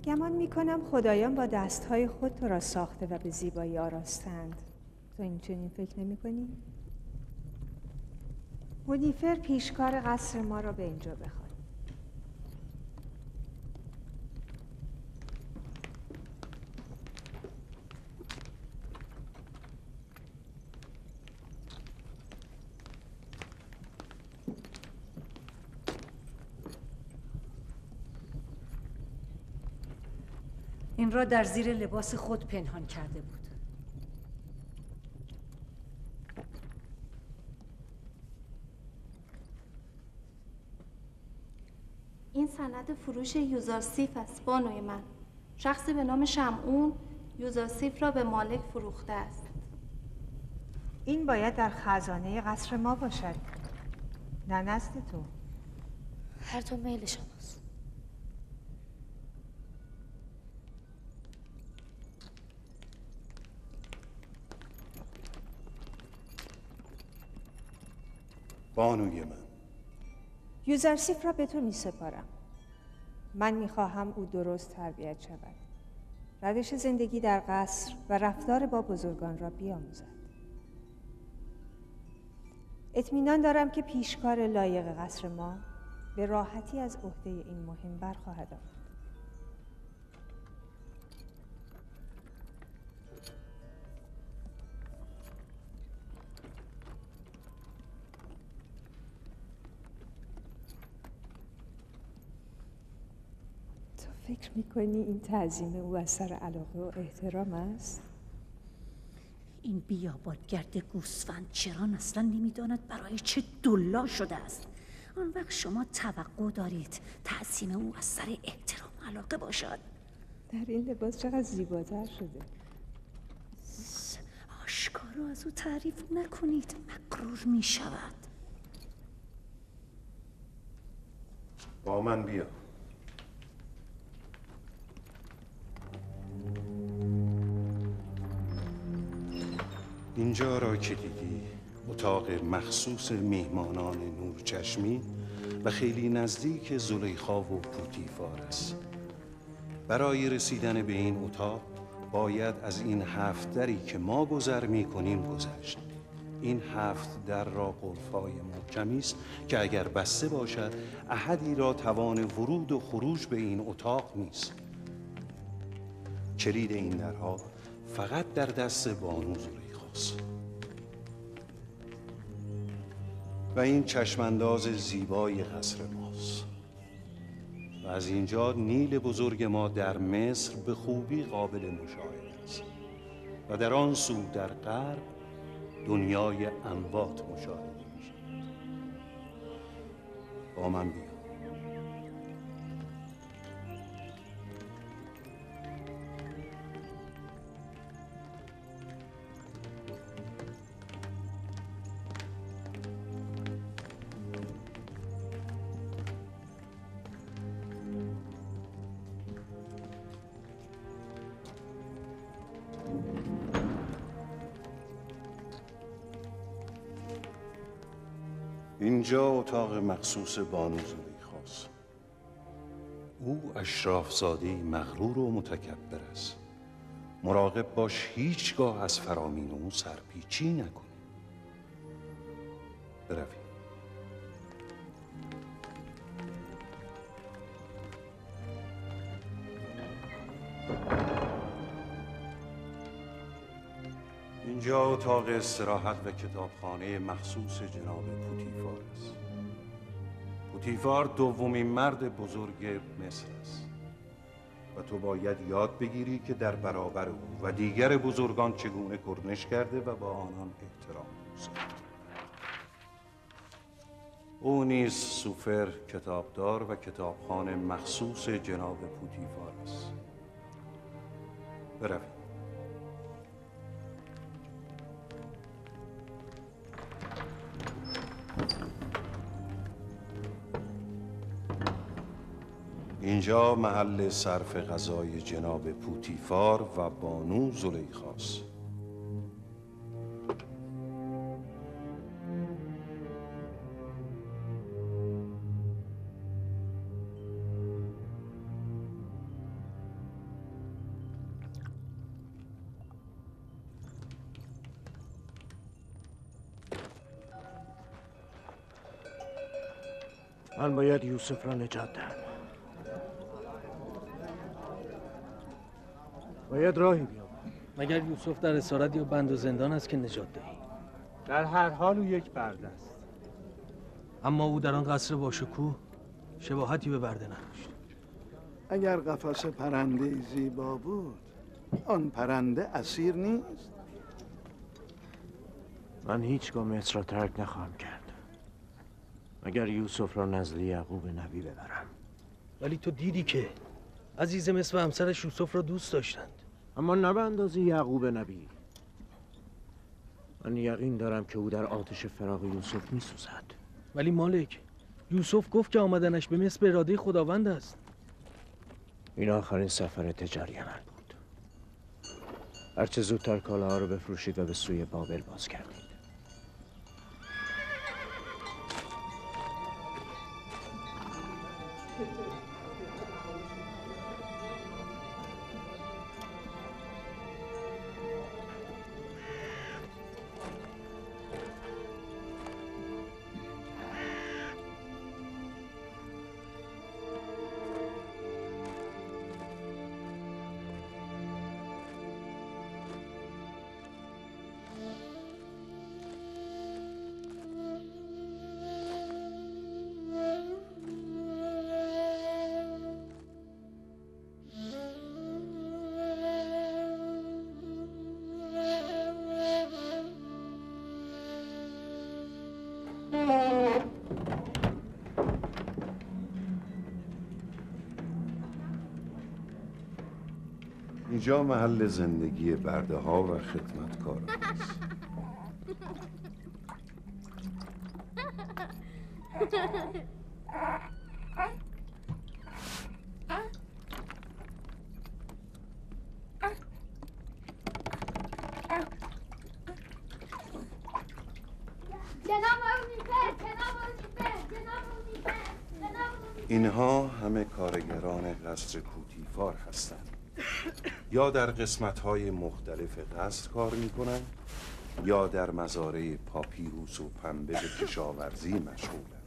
گمان میکنم خدایان با دستهای خود تو را ساخته و به زیبایی آراستند. تو این چنین فکر نمی کنی؟ هونیفر پیشکار قصر ما را به اینجا بخواد. این را در زیر لباس خود پنهان کرده بود. این سند فروش یوزارسیف است بانوی من. شخصی به نام شمعون یوزارسیف را به مالک فروخته است. این باید در خزانه قصر ما باشد، نه نزد تو. هر دو میل شماست. بانوی من، یوزرسیف را به تو می سپارم. من می خواهم او درست تربیت شود، روش زندگی در قصر و رفتار با بزرگان را بیاموزد. اطمینان دارم که پیشکار لایق قصر ما به راحتی از عهده این مهم برخواهد آمد. فکر میکنی این تعظیم او از سر علاقه و احترام است؟ این بیابانگرد گوسفند چران اصلا نمیداند برای چه دلا شده است. آن وقت شما توقع دارید تعظیم او از سر احترام و علاقه باشد؟ در این لباس چقدر زیباتر شده. آشکارا از او تعریف نکنید، مغرور می شود. با من بیا. اینجا را که دیدی اتاق مخصوص میهمانان نورچشمی و خیلی نزدیک زلیخا و پوتیفار است. برای رسیدن به این اتاق باید از این 7 دری که ما گذر می‌کنیم گذشت. این 7 در را قلف‌های محکمی است که اگر بسته باشد احدی را توان ورود و خروج به این اتاق نیست. کلید این درها فقط در دست بانو زلیخاست. و این چشمانداز زیبای قصر ماست. و از اینجا نیل بزرگ ما در مصر به خوبی قابل مشاهده است. و در آن سو در غرب دنیای اموات مشاهده میشه. با من بیا. اینجا اتاق مخصوص بانو زلیخاست. او اشرافزاده‌ای مغرور و متکبر است. مراقب باش هیچگاه از فرامین او سرپیچی نکنی. برویم. اینجا اتاق استراحت و کتابخانه مخصوص جناب پوتیفار است. پوتیفار دومین مرد بزرگ مصر است و تو باید یاد بگیری که در برابر او و دیگر بزرگان چگونه کرنش کرده و با آنان احترام گذاشته. او نیز سوفر کتابدار و کتابخانه مخصوص جناب پوتیفار است. بروید. اینجا محل صرف غذای جناب پوتیفار و بانو زلیخاست. من باید یوسف را نجات دهم. باید راهی بیابم. مگر یوسف در اسارت یا بند و زندان است که نجات دهی؟ در هر حال او یک برده است. اما او در آن قصر با شکوه شباهتی به برده نداشت. اگر قفس پرنده زیبا بود، آن پرنده اسیر نیست؟ من هیچگاه مصر را ترک نخواهم کرد مگر یوسف را نزد یعقوب نبی ببرم. ولی تو دیدی که عزیز مصر و همسرش یوسف را دوست داشتند. اما نه به اندازه یعقوب نبی. من یقین دارم که او در آتش فراق یوسف می‌سوزد. ولی مالک، یوسف گفت که آمدنش به مصر به اراده خداوند است. این آخرین سفر تجاری من بود. هرچه زودتر کالاها رو بفروشید و به سوی بابل باز کردید. اینجا محل زندگی برده ها و خدمتکاران است. اینها همه کارگران قصر پوتیفار هستند. یا در قسمت‌های مختلف قصر کار می‌کنند یا در مزارع پاپیروس و پنبه به کشاورزی مشغولند.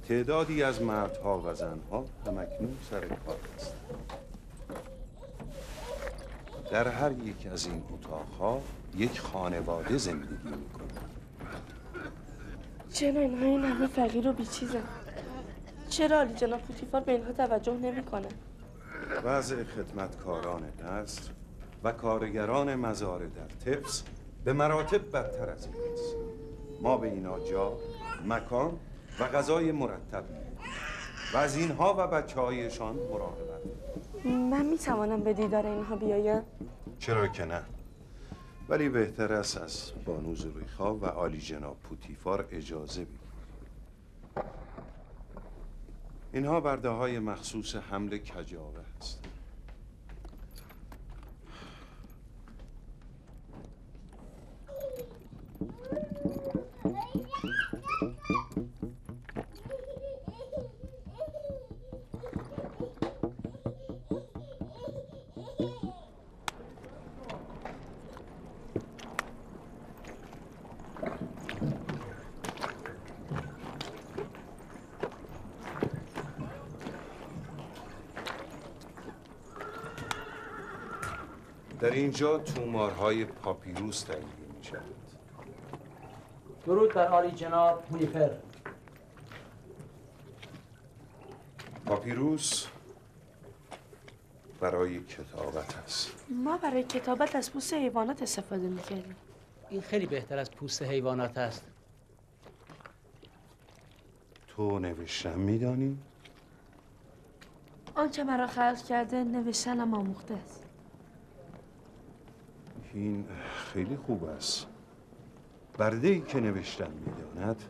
تعدادی از مردها و زنها همکنون سر کار هستند. در هر یک از این اتاق‌ها یک خانواده زندگی می‌کنند. چرا اینها این همه فقیر و بیچیزن؟ چرا علی جناب پوتیفار به اینها توجه نمی‌کنه؟ وضع خدمتکاران قصر و کارگران مزارع در طفس به مراتب بدتر از این است. ما به اینا جا، مکان و غذای مرتب می‌دیم و از اینها و بچه‌هایشان مراقبت می‌کنیم. من می‌توانم به دیدار اینها بیایم؟ چرا که نه؟ ولی بهتر است از بانو زلیخا و عالی جناب پوتیفار اجازه بگیریم. اینها برده های مخصوص حمل کجاوه هستند. در اینجا تومارهای پاپیروس تهیه می شود. درود بر عالی جناب پولیفر. پاپیروس برای کتابت است. ما برای کتابت از پوست حیوانات استفاده می‌کردیم. این خیلی بهتر از پوست حیوانات است. تو نوشتن می‌دانی؟ آنچه مرا خلق کرده نوشتنم آموخته است. این خیلی خوب است. برده‌ای که نوشتن می‌داند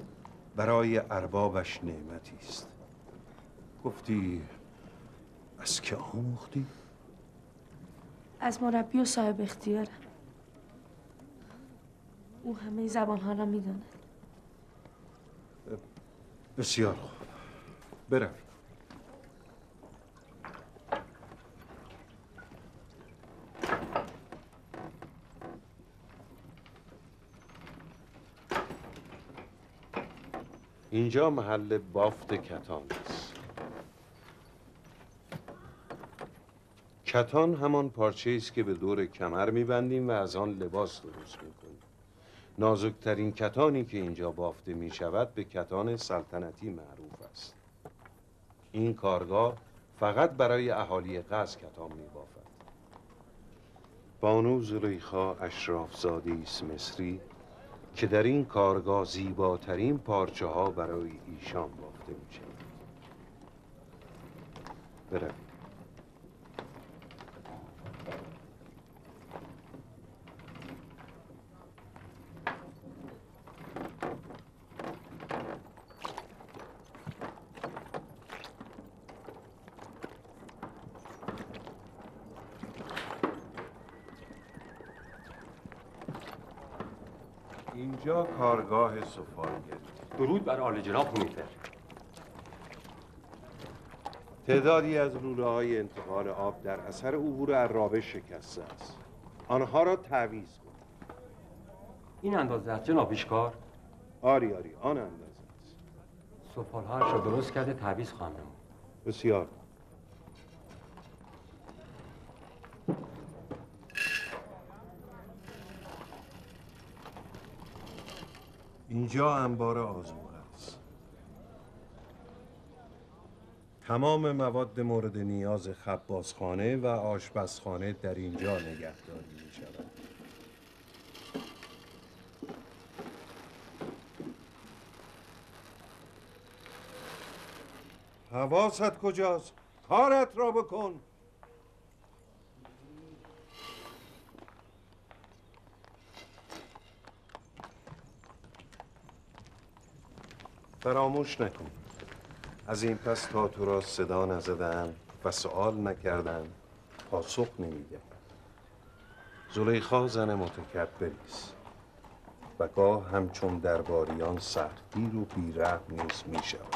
برای اربابش نعمتی است. گفتی از که آموختی؟ از مربی و صاحب اختیارم. او همه زبان‌ها را می‌داند. بسیار خوب. برویم. اینجا محل بافت کتان است. کتان همان پارچه است که به دور کمر می‌بندیم و از آن لباس درست می‌کنیم. نازکترین کتانی که اینجا بافته می‌شود به کتان سلطنتی معروف است. این کارگاه فقط برای اهالی قصر کتان می‌بافد. بانو زلیخا اشراف‌زاده‌ای است مصری که در این کارگاه زیباترین پارچه ها برای ایشان بافته می شود. بروید. اینجا کارگاه سفالگری. درود بر عالی جناب هونیفر. تعدادی از لوله‌های انتقال آب در اثر عبور عرابه شکسته است. آنها را تعویض کن. این اندازه است جناب پیشکار؟ آری آن اندازه است. سفالهایش را درست کرده تعویض خواهم نمود. بسیار. اینجا انبار آذوقه است. تمام مواد مورد نیاز خبازخانه و آشپزخانه در اینجا نگهداری می شود. حواست کجاست؟ کارت را بکن. فراموش نکن. از این پس تا تو را صدا نزدن و سؤال نکردن پاسخ نمیده. زلیخا زن متکبری است و گاه همچون درباریان سختگیر و بی‌رحم نیز میشود.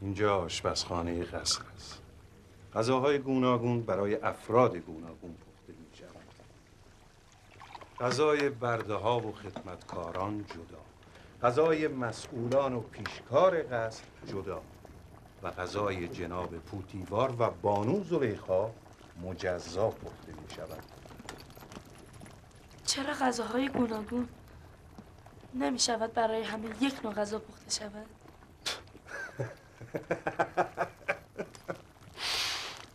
اینجا آشپزخانه قصر است. غذاهای گوناگون برای افراد گوناگون پخته می شود. غذای برده ها و خدمتکاران جدا، غذای مسئولان و پیشکار قصر جدا و غذای جناب پوتیوار و بانو زلیخا مجزا پخته می شود. چرا غذاهای گوناگون نمی شود برای همه یک نوع غذا پخته شود؟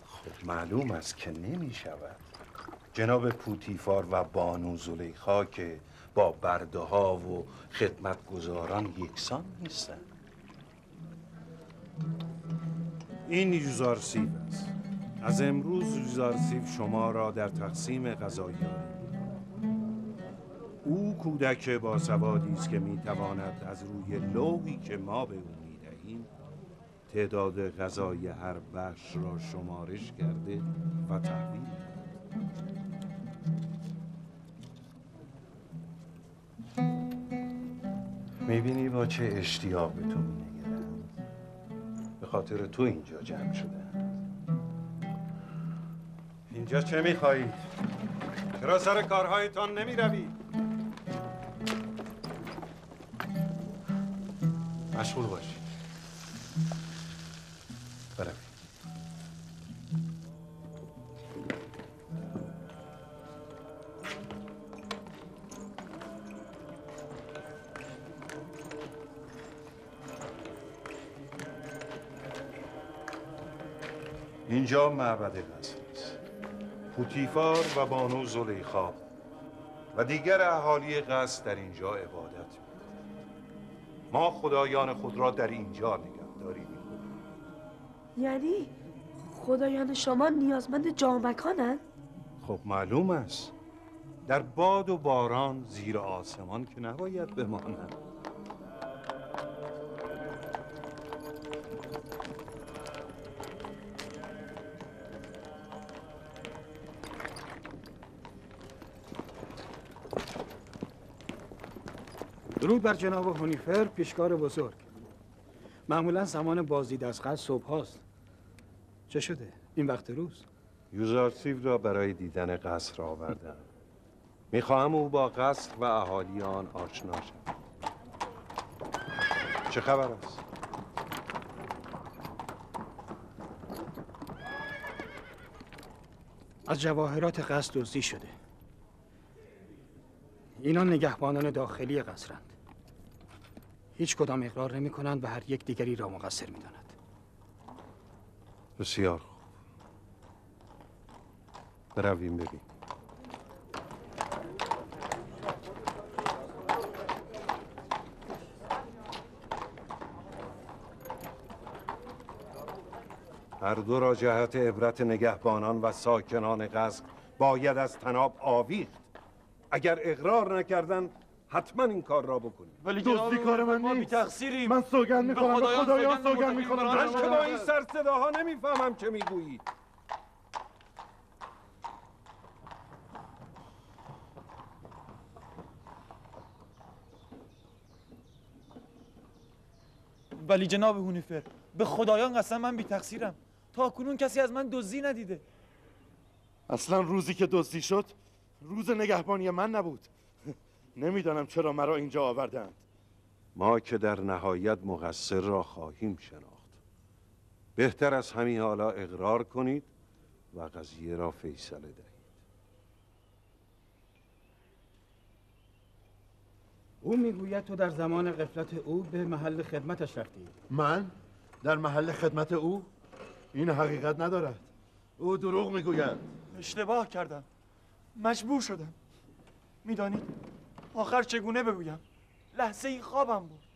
خب معلوم است که نمی شود. جناب پوتیفار و بانو زلیخا که با برده ها و خدمتگزاران یکسان نیستند. این یوزارسیف است. از امروز یوزارسیف شما را در تقسیم غذاییاری او کودک باسوادی است که میتواند از روی لوحی که ما به او میدهیم تعداد غذای هر بخش را شمارش کرده و تحویل دهد. میبینی با چه اشتیاق به تو مینگرند. به خاطر تو اینجا جمع شده. اینجا چه میخواهید؟ چرا سر کارهایتان نمیروید؟ مشغول باشید. بروید. اینجا معبد قصر است. پوتیفار و بانو زلیخا و دیگر اهالی قصر در اینجا عبادت می‌کنند. ما خدایان خود را در اینجا نگهداری می‌کنیم. یعنی خدایان شما نیازمند جا و مکانند؟ خب معلوم است. در باد و باران زیر آسمان که نباید بمانند. درود بر جناب هونیفر، پیشکار بزرگ. معمولا زمان بازدید از قصر صبح هاست. چه شده؟ این وقت روز؟ یوزارسیف را برای دیدن قصر آوردم. میخواهم او با قصر و اهالی آن آشنا شود. چه خبر است؟ از جواهرات قصر دزدی شده. اینا نگهبانان داخلی قصرند. هیچ کدام اقرار نمی کنند و هر یک دیگری را مقصر می داند. بسیار خوب. برویم ببین. هر دو را جهت عبرت نگهبانان و ساکنان قصر باید از طناب آویخت. اگر اقرار نکردن حتما این کار را بکنید. ولی دزدی کار من ما بی نیست. تقصیریم. من سوگند میخورم، به خدایان سوگند میخورم. من که با این سر صداها نمیفهمم چه میگویید. ولی جناب هونیفر، به خدایان قسم من بی تقصیرم. تا کنون کسی از من دزدی ندیده. اصلا روزی که دزدی شد روز نگهبانی من نبود. نمیدانم چرا مرا اینجا آوردند. ما که در نهایت مقصر را خواهیم شناخت. بهتر از همین حالا اقرار کنید و قضیه را فیصله دهید. او میگوید تو در زمان غفلت او به محل خدمتش رفتی. من؟ در محل خدمت او؟ این حقیقت ندارد. او دروغ میگوید. اشتباه کردم. مجبور شدم. میدانید آخر چگونه بگویم؟ لحظه ای خوابم بود.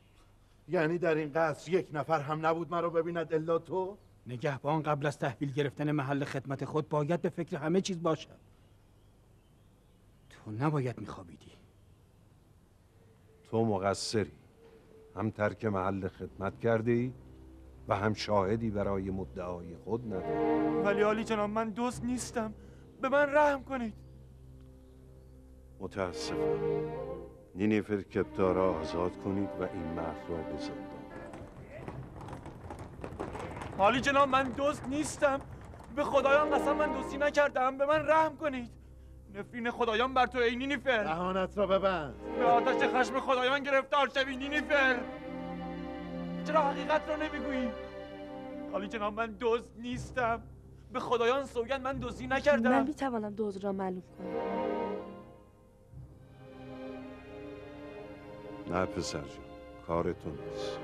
یعنی در این قصر یک نفر هم نبود مرا ببیند الا تو؟ نگهبان قبل از تحویل گرفتن محل خدمت خود باید به فکر همه چیز باشد. تو نباید میخوابیدی. تو مقصری. هم ترک محل خدمت کرده ای و هم شاهدی برای مدعای خود نداری. ولی عالی جناب، من دزد نیستم. به من رحم کنید. متاسفم. نینیفر کپتا را آزاد کنید و این مرد را به زندان. عالی جناب، من دزد نیستم. به خدایان قسم من دزدی نکردم. به من رحم کنید. نفرین خدایان بر تو ای نینیفر. دهانت را ببند. به آتش خشم خدایان گرفتار شوی نینیفر. چرا حقیقت را نمیگویی؟ عالی جناب، من دزد نیستم. به خدایان سوگند من دزدی نکردم. من میتوانم دزد را معلوم کنم. نه پسر جان، کارتون نیست.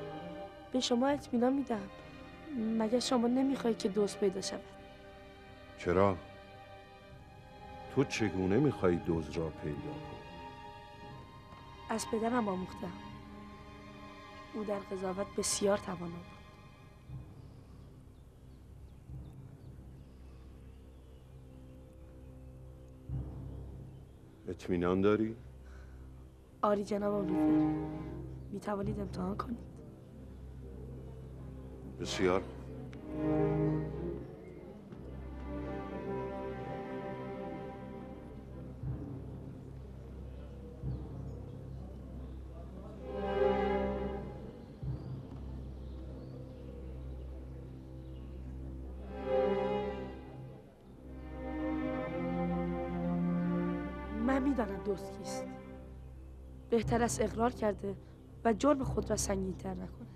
به شما اطمینان میدم. مگر شما نمیخواهید که دزد پیدا شود؟ چرا؟ تو چگونه میخوایی دزد را پیدا کنی؟ از پدرم آموختم. او در قضاوت بسیار توانا بود. اطمینان داری؟ آری جناب هونیفر، می توانید امتحان کنید. بسیار. من میدانم دوست کیست. بهتر است اقرار کرده و جرم خود را سنگین‌تر نکند.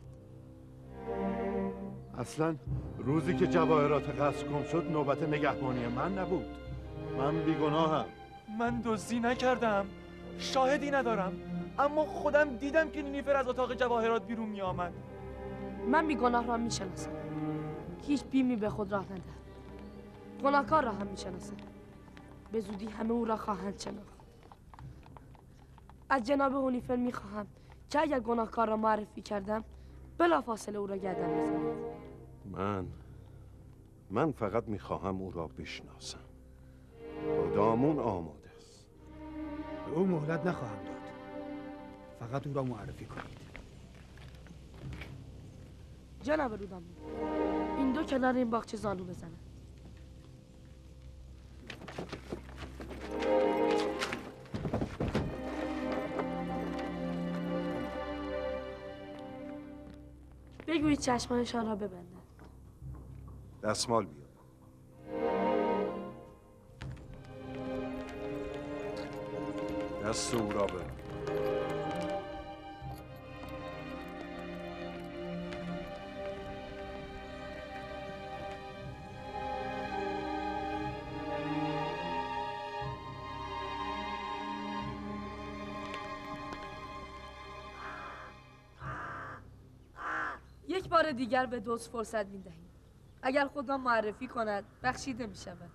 اصلا روزی که جواهرات قصر گم شد نوبت نگهبانی من نبود. من بیگناهم. من دزدی نکردم. شاهدی ندارم. اما خودم دیدم که نینیفر از اتاق جواهرات بیرون می آمد. من بیگناه را میشناسم. هیچ بیمی به خود راه ندهد. گناهکار را هم میشناسم. به زودی همه او را خواهند شناخت. از جناب هونیفر میخواهم که اگر گناهکار را معرفی کردم بلافاصله او را گردن بزنید. من فقط میخواهم او را بشناسم. دامون آماده است. به او مهلت نخواهم داد. فقط او را معرفی کنید. جناب رودامون، این دو کنار این باغچه زانو بزنند. بگویید چشمانشان را ببندند. دستمال بیار. دست او را ببند. یک بار دیگر به دزد فرصت می‌دهیم. اگر خود را معرفی کند بخشیده می‌شود،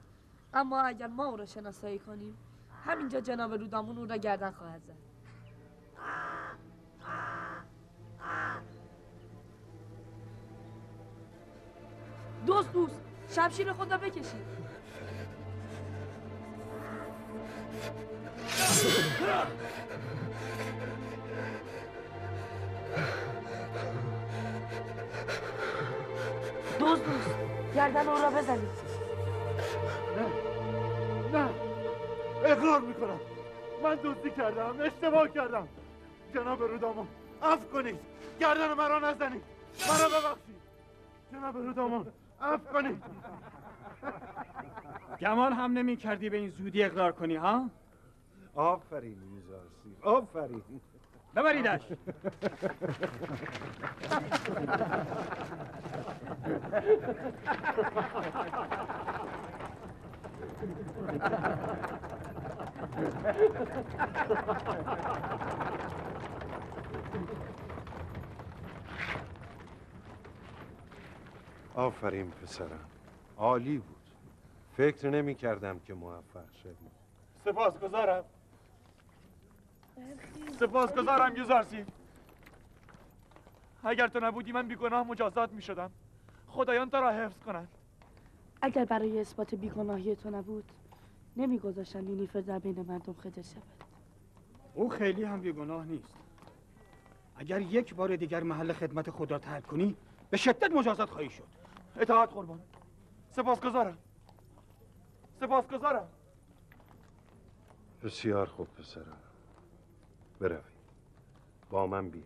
اما اگر ما او را شناسایی کنیم همینجا جناب رودامون او را گردن خواهد زد. دوست شمشیر خود را بکشید. دوست گردن او را بزنید. نه اقرار میکنم من دزدی کردم، اشتباه کردم. جناب رودامون عفو کنید، گردن مرا نزنید، مرا ببخشید. جناب رودامون عفو کنید. گمان هم نمی کردی به این زودی اقرار کنی ها؟ آفرین یوزارسیف، آفرین. ببریدش. آفرین پسرم، عالی بود. فکر نمی کردم که موفق شدی. سپاسگزارم یوزارسیف. اگر تو نبودی من بیگناه مجازات می شدم. خدایان تو را حفظ کنند. اگر برای اثبات بیگناهی تو نبود نمیگذاشتن نینیفر در بین مردم خجل شود. او خیلی هم بیگناه نیست. اگر یک بار دیگر محل خدمت خود را ترک کنی به شدت مجازات خواهی شد. اطاعت قربان. سپاسگزارم. بسیار خوب پسرم، بروید با من بیا.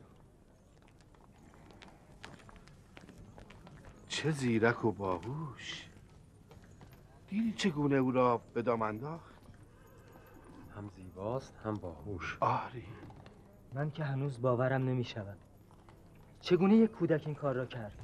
چه زیرک و باهوش. دیدی چگونه او را به دام انداخت؟ هم زیباست هم باهوش. آری. من که هنوز باورم نمی شود. چگونه یک کودک این کار را کرد؟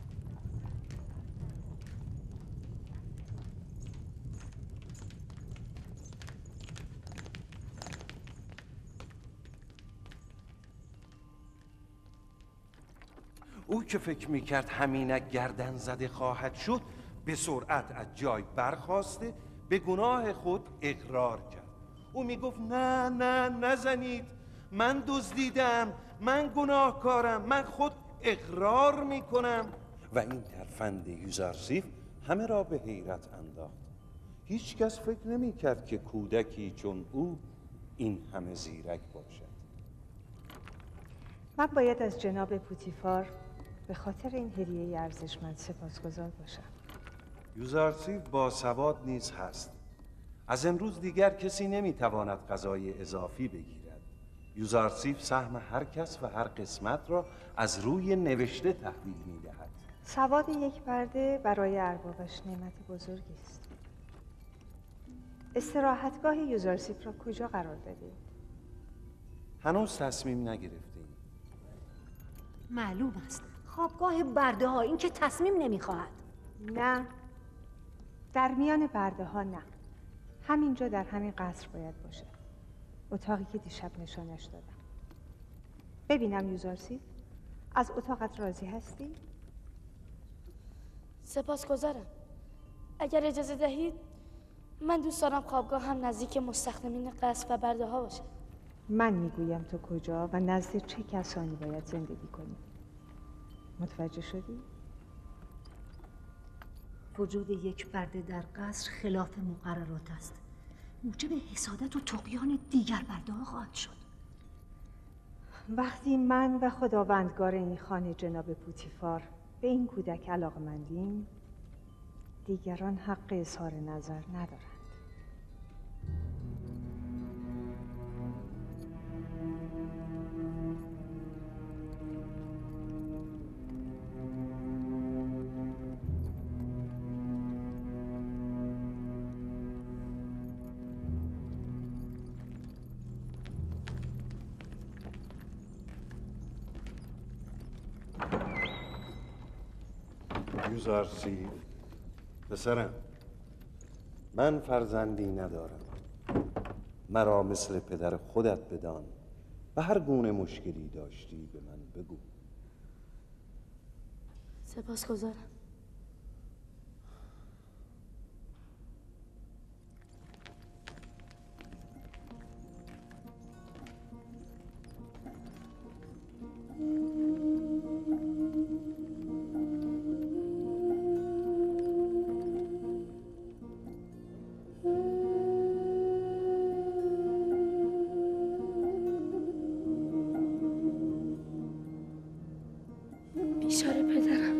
او که فکر میکرد همینک گردن زده خواهد شد به سرعت از جای برخاسته به گناه خود اقرار کرد. او میگفت نه نزنید، من دزدیدم، من گناهکارم، من خود اقرار میکنم. و این ترفند یوزارسیف همه را به حیرت انداخت. هیچ کس فکر نمیکرد که کودکی چون او این همه زیرک باشد. من باید از جناب پوتیفار به خاطر این هدیه ارزشمند سپاسگزار باشم. یوزارسیف با سواد نیز هست. از امروز دیگر کسی نمیتواند غذای اضافی بگیرد. یوزارسیف سهم هر کس و هر قسمت را از روی نوشته تحویل میدهد. سواد یک برده برای اربابش نعمت بزرگی است. استراحتگاه یوزارسیف را کجا قرار دادید؟ هنوز تصمیم نگرفتیم. معلوم است خوابگاه برده ها، این که تصمیم نمیخواهد. نه، در میان برده ها نه. همینجا در همین قصر باید باشه. اتاقی که دیشب نشانش دادم. ببینم یوزارسیف، از اتاقت راضی هستی؟ سپاسگزارم. اگر اجازه دهید من دوست دارم خوابگاه هم نزدیک مستخدمین قصر و برده ها باشه. من میگویم تو کجا و نزد چه کسانی باید زندگی کنی. متوجه شدی؟ وجود یک برده در قصر خلاف مقررات است. موجب حسادت و طغیان دیگر برده ها خواهد شد. وقتی من و خداوندگار این خانه جناب پوتیفار به این کودک علاقمندیم، دیگران حق اظهار نظر ندارند. یوزارسیف پسرم، من فرزندی ندارم. مرا مثل پدر خودت بدان و هر گونه مشکلی داشتی به من بگو. سپاسگزارم. بیچاره پدرم،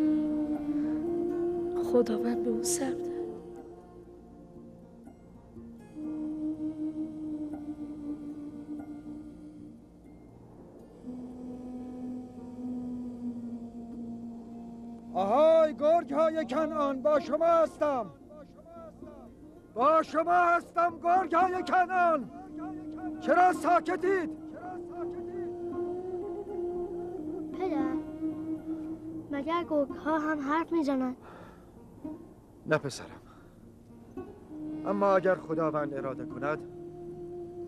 خداوند به اون صبر داد. آهای گرگ های کنعان، با شما هستم. با شما هستم گرگ های کنعان. چرا ساکتید؟ پدر، مگر گرگ ها هم حرف میزنن؟ نه پسرم، اما اگر خداوند اراده کند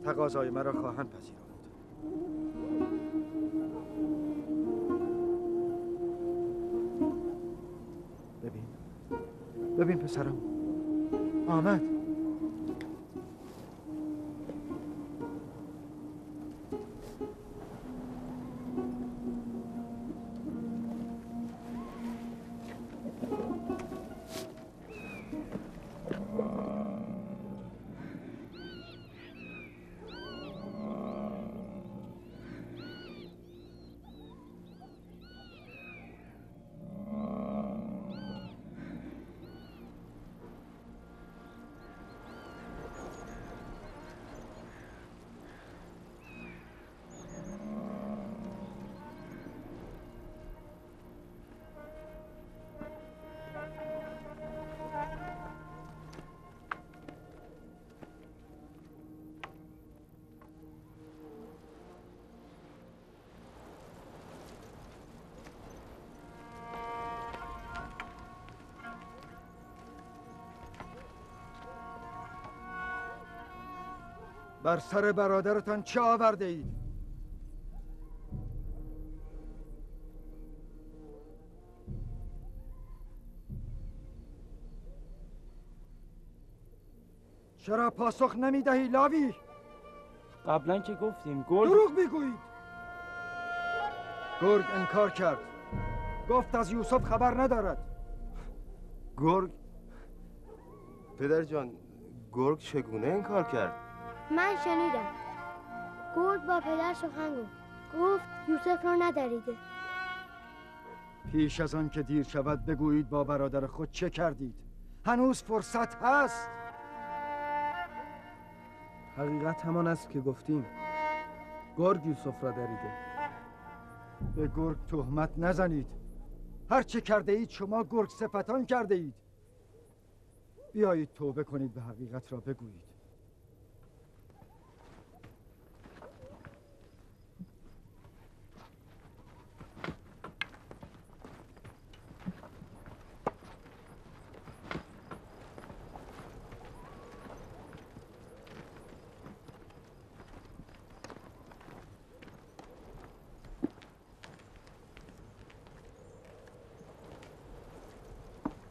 تقاضای مرا خواهند پذیرفت. ببین پسرم، آمد. بر سر برادرتان چه آورده اید؟ چرا پاسخ نمی دهی لاوی؟ قبلا که گفتیم گرگ دروغ میگویید. گرگ انکار کرد، گفت از یوسف خبر ندارد. گرگ؟ پدر جان، گرگ چگونه انکار کرد؟ من شنیدم. گرگ با پدر سخن گفت یوسف را ندریده. پیش از آن که دیر شود بگویید با برادر خود چه کردید. هنوز فرصت هست. حقیقت همان است که گفتیم. گرگ یوسف را دریده. به گرگ تهمت نزنید. هر چه کرده اید شما گرگ صفتان کرده اید. بیایید توبه کنید و حقیقت را بگویید.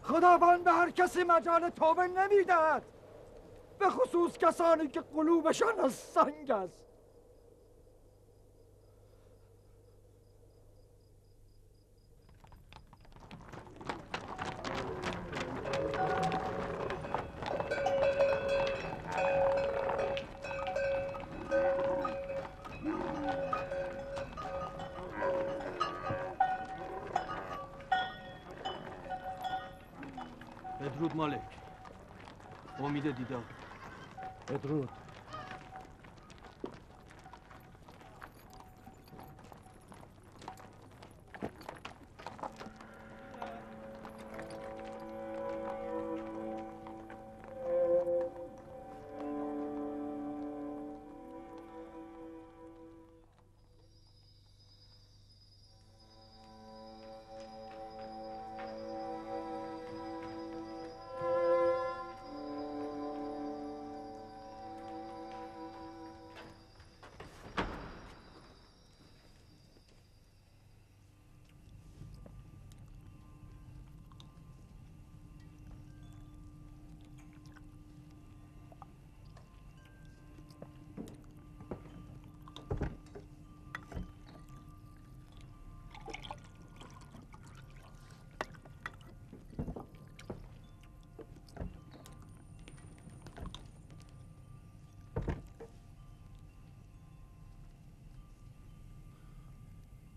خداوند به هر کسی مجال توبه نمیدهد، به خصوص کسانی که قلوبشان از سنگ است. بدرود مالک. امید دیدار. بدرود.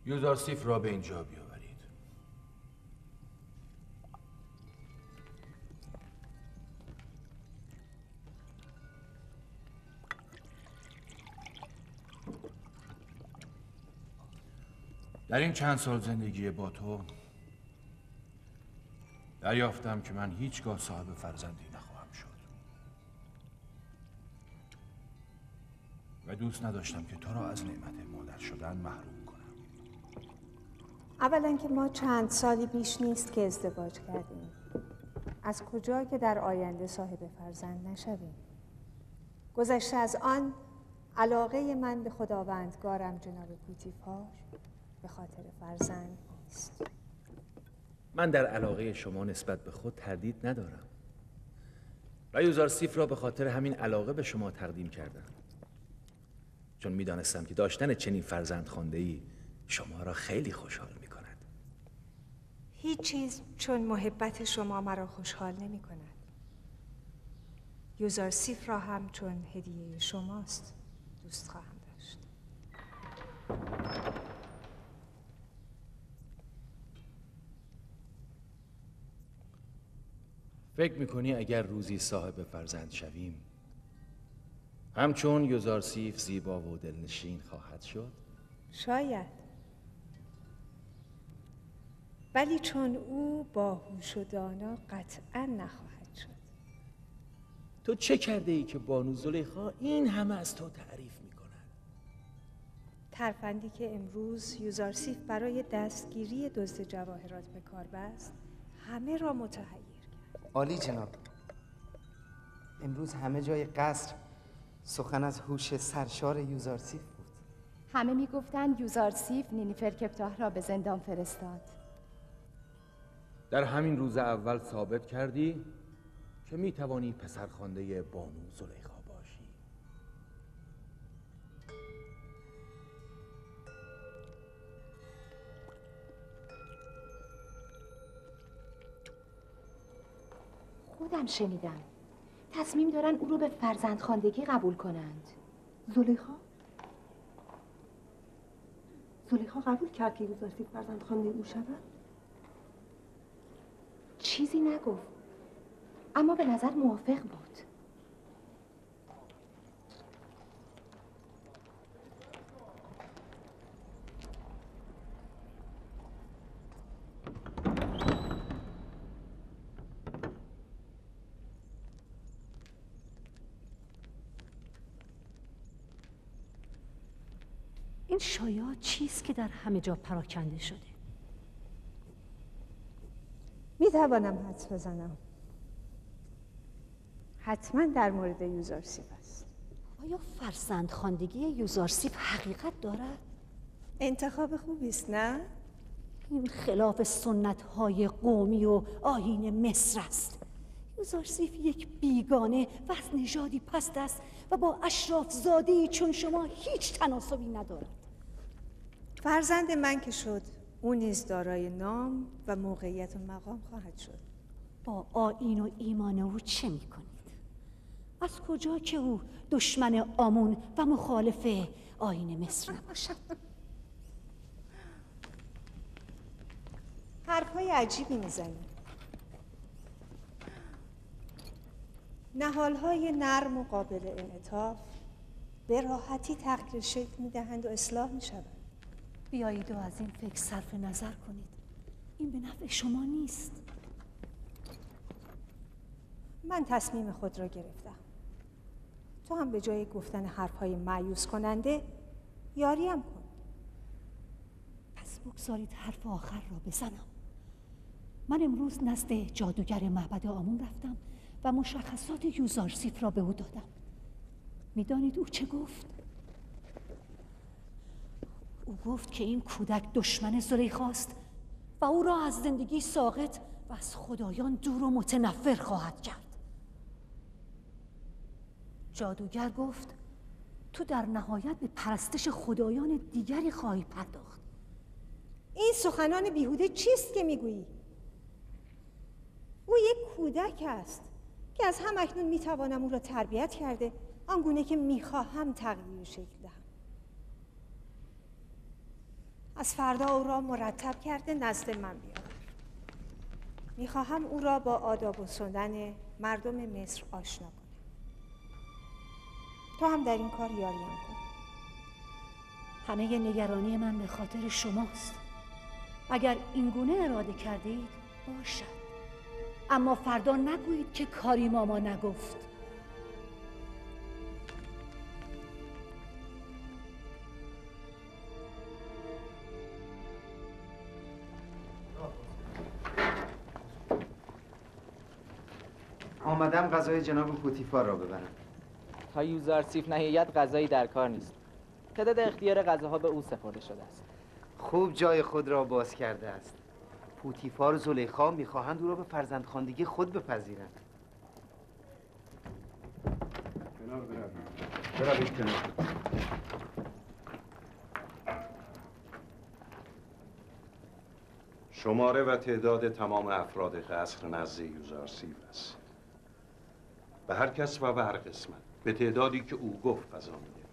یوزارسیف را به اینجا بیاورید. در این چند سال زندگی با تو دریافتم که من هیچگاه صاحب فرزندی نخواهم شد و دوست نداشتم که تو را از نعمت مادر شدن محروم کنم. اولا که ما چند سالی بیش نیست که ازدواج کردیم. از کجا که در آینده صاحب فرزند نشویم. گذشته از آن علاقه من به خداوندگارم جناب پوتیفار به خاطر فرزند نیست. من در علاقه شما نسبت به خود تردید ندارم و یوزارسیف را به خاطر همین علاقه به شما تقدیم کردم، چون میدانستم که داشتن چنین فرزند خوانده‌ای شما را خیلی خوشحال می کند. هیچ چیز چون محبت شما مرا خوشحال نمی کند. یوزارسیف را هم چون هدیه شماست دوست خواهم داشت. فکر میکنی اگر روزی صاحب فرزند شویم همچون یوزارسیف زیبا و دلنشین خواهد شد؟ شاید، ولی چون او باهوش و دانا قطعا نخواهد شد. تو چه کرده ای که بانو زلیخا این همه از تو تعریف میکند؟ ترفندی که امروز یوزارسیف برای دستگیری دزد جواهرات به کار بست همه را متحیر کرد. عالی جناب. امروز همه جای قصر سخن از هوش سرشار یوزارسیف بود. همه میگفتند یوزارسیف نیلیفر کپتاه را به زندان فرستاد. در همین روز اول ثابت کردی که میتوانی پسرخوانده بانو زلیخا باشی. خودم شنیدم تصمیم دارن او رو به فرزندخواندگی قبول کنند. زلیخا قبول کرد که یوزارسیف فرزندخوانده او شود؟ چیزی نگفت، اما به نظر موافق بود. این شایعات چیست که در همه جا پراکنده شده؟ می توانم حدس بزنم. حتما در مورد یوزارسیف است. آیا فرزندخواندگی یوزارسیف حقیقت دارد؟ انتخاب خوبی است، نه؟ این خلاف سنت‌های قومی و آیین مصر است. یوزارسیف یک بیگانه و از نژادی پست است و با اشراف زاده‌ای چون شما هیچ تناسبی ندارد. فرزند من که شد، او نیز دارای نام و موقعیت و مقام خواهد شد. با آیین و ایمان او چه می‌کنید؟ از کجا که او دشمن آمون و مخالف آیین مصر نباشد؟ حرف‌های عجیبی میزنی. نهال‌های نرم و قابل انعطاف به راحتی تغییر شکل می‌دهند و اصلاح می‌شوند. بیایید و از این فکر صرف نظر کنید. این به نفع شما نیست. من تصمیم خود را گرفتم. تو هم به جای گفتن حرف‌های مایوس کننده یاریم کن. پس بگذارید حرف آخر را بزنم. من امروز نزد جادوگر معبد آمون رفتم و مشخصات یوزارسیف را به او دادم. میدانید او چه گفت؟ او گفت که این کودک دشمن زلیخاست و او را از زندگی ساقط و از خدایان دور و متنفر خواهد کرد. جادوگر گفت تو در نهایت به پرستش خدایان دیگری خواهی پرداخت. این سخنان بیهوده چیست که میگویی؟ او یک کودک است که از هم اکنون میتوانم او را تربیت کرده آنگونه که میخواهم تغییر شکل دهم. از فردا او را مرتب کرده نزد من بیاور. میخواهم او را با آداب و سنن مردم مصر آشنا کنم. تو هم در این کار یاریم کن. همه نگرانی من به خاطر شماست. اگر این گونه اراده کردید باشد، اما فردا نگویید که کاری ماما نگفت. آمدم غذای جناب پوتیفار را ببرم. تا یوزارسیف نهایت غذایی در کار نیست. تعداد اختیار غذاها به او سپرده شده است. خوب جای خود را باز کرده است. پوتیفار و زلیخا میخواهند او را به فرزندخواندگی خود بپذیرند. بروید کنار. شماره و تعداد تمام افراد قصر نزد یوزارسیف است. به هر کس و به هر قسمت به تعدادی که او گفت غذا میده.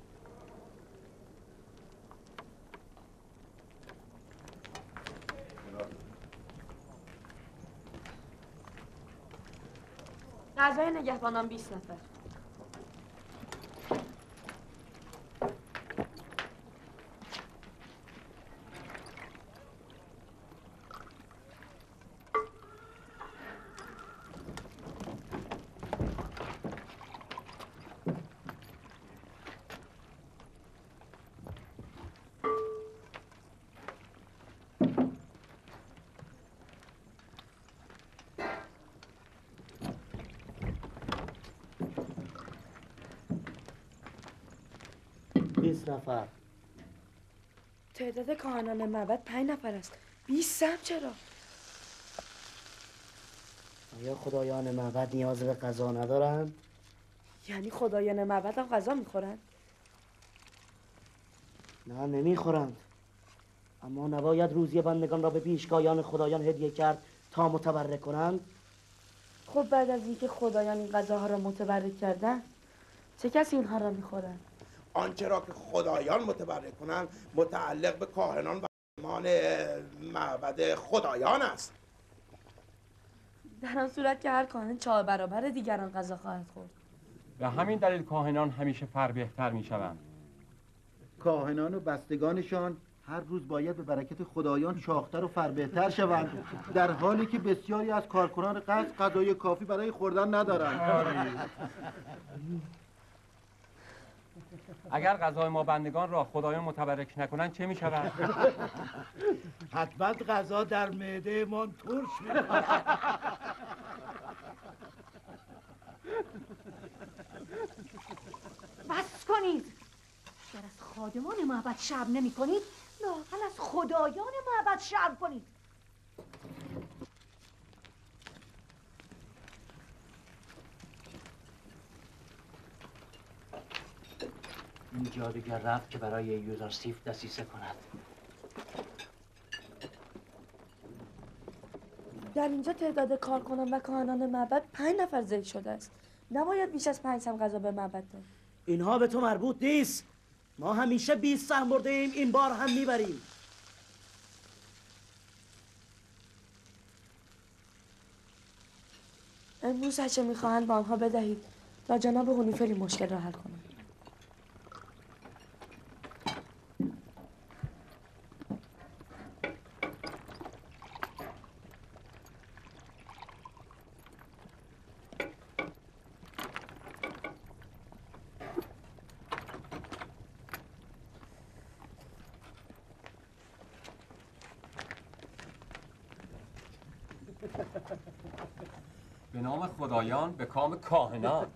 غذای نگهبانان 20 نفر. نفر. تعداد کاهنان معبد 5 نفر است. 20 هم چرا؟ آیا خدایان معبد نیاز به غذا ندارند؟ یعنی خدایان معبد هم غذا میخورند؟ نه نمیخورند. اما نباید روزی بندگان را به پیشگاهان خدایان هدیه کرد تا متبرک کنند؟ خب بعد از اینکه خدایان این غذاها را متبرک کردن، چه کسی اینها را میخورند؟ آنچه را که خدایان متبرک کنند متعلق به کاهنان و امامان معبد خدایان است. در آن صورت که هر کاهن 4 برابر دیگران غذا خواهد خورد. به همین دلیل کاهنان همیشه فربهتر میشوند. کاهنان و بستگانشان هر روز باید به برکت خدایان شاختر و فربهتر شوند، در حالی که بسیاری از کارکنان قصر غذای کافی برای خوردن ندارند. اگر غذای ما بندگان را خدایان متبرک نکنند چه می شود؟ حتما غذا در معده من ترش می کند. بس کنید. اگر از خادمان معبد شرم نمی کنید، لااقل از خدایان معبد شرم کنید. این جادوگر رفت که برای یوزارسیف دسیسه کند. در اینجا تعداد کارکنان و کاهنان معبد 5 نفر ذکر شده است. نباید بیش از 5 سهم غذا به معبد داد. اینها به تو مربوط نیست. ما همیشه 20 سهم برده ایم، این بار هم میبریم. امروز هرچه میخواهند با آنها بدهید تا جناب هونیفر مشکل را حل کنند. به نام خدایان به کام کاهنان.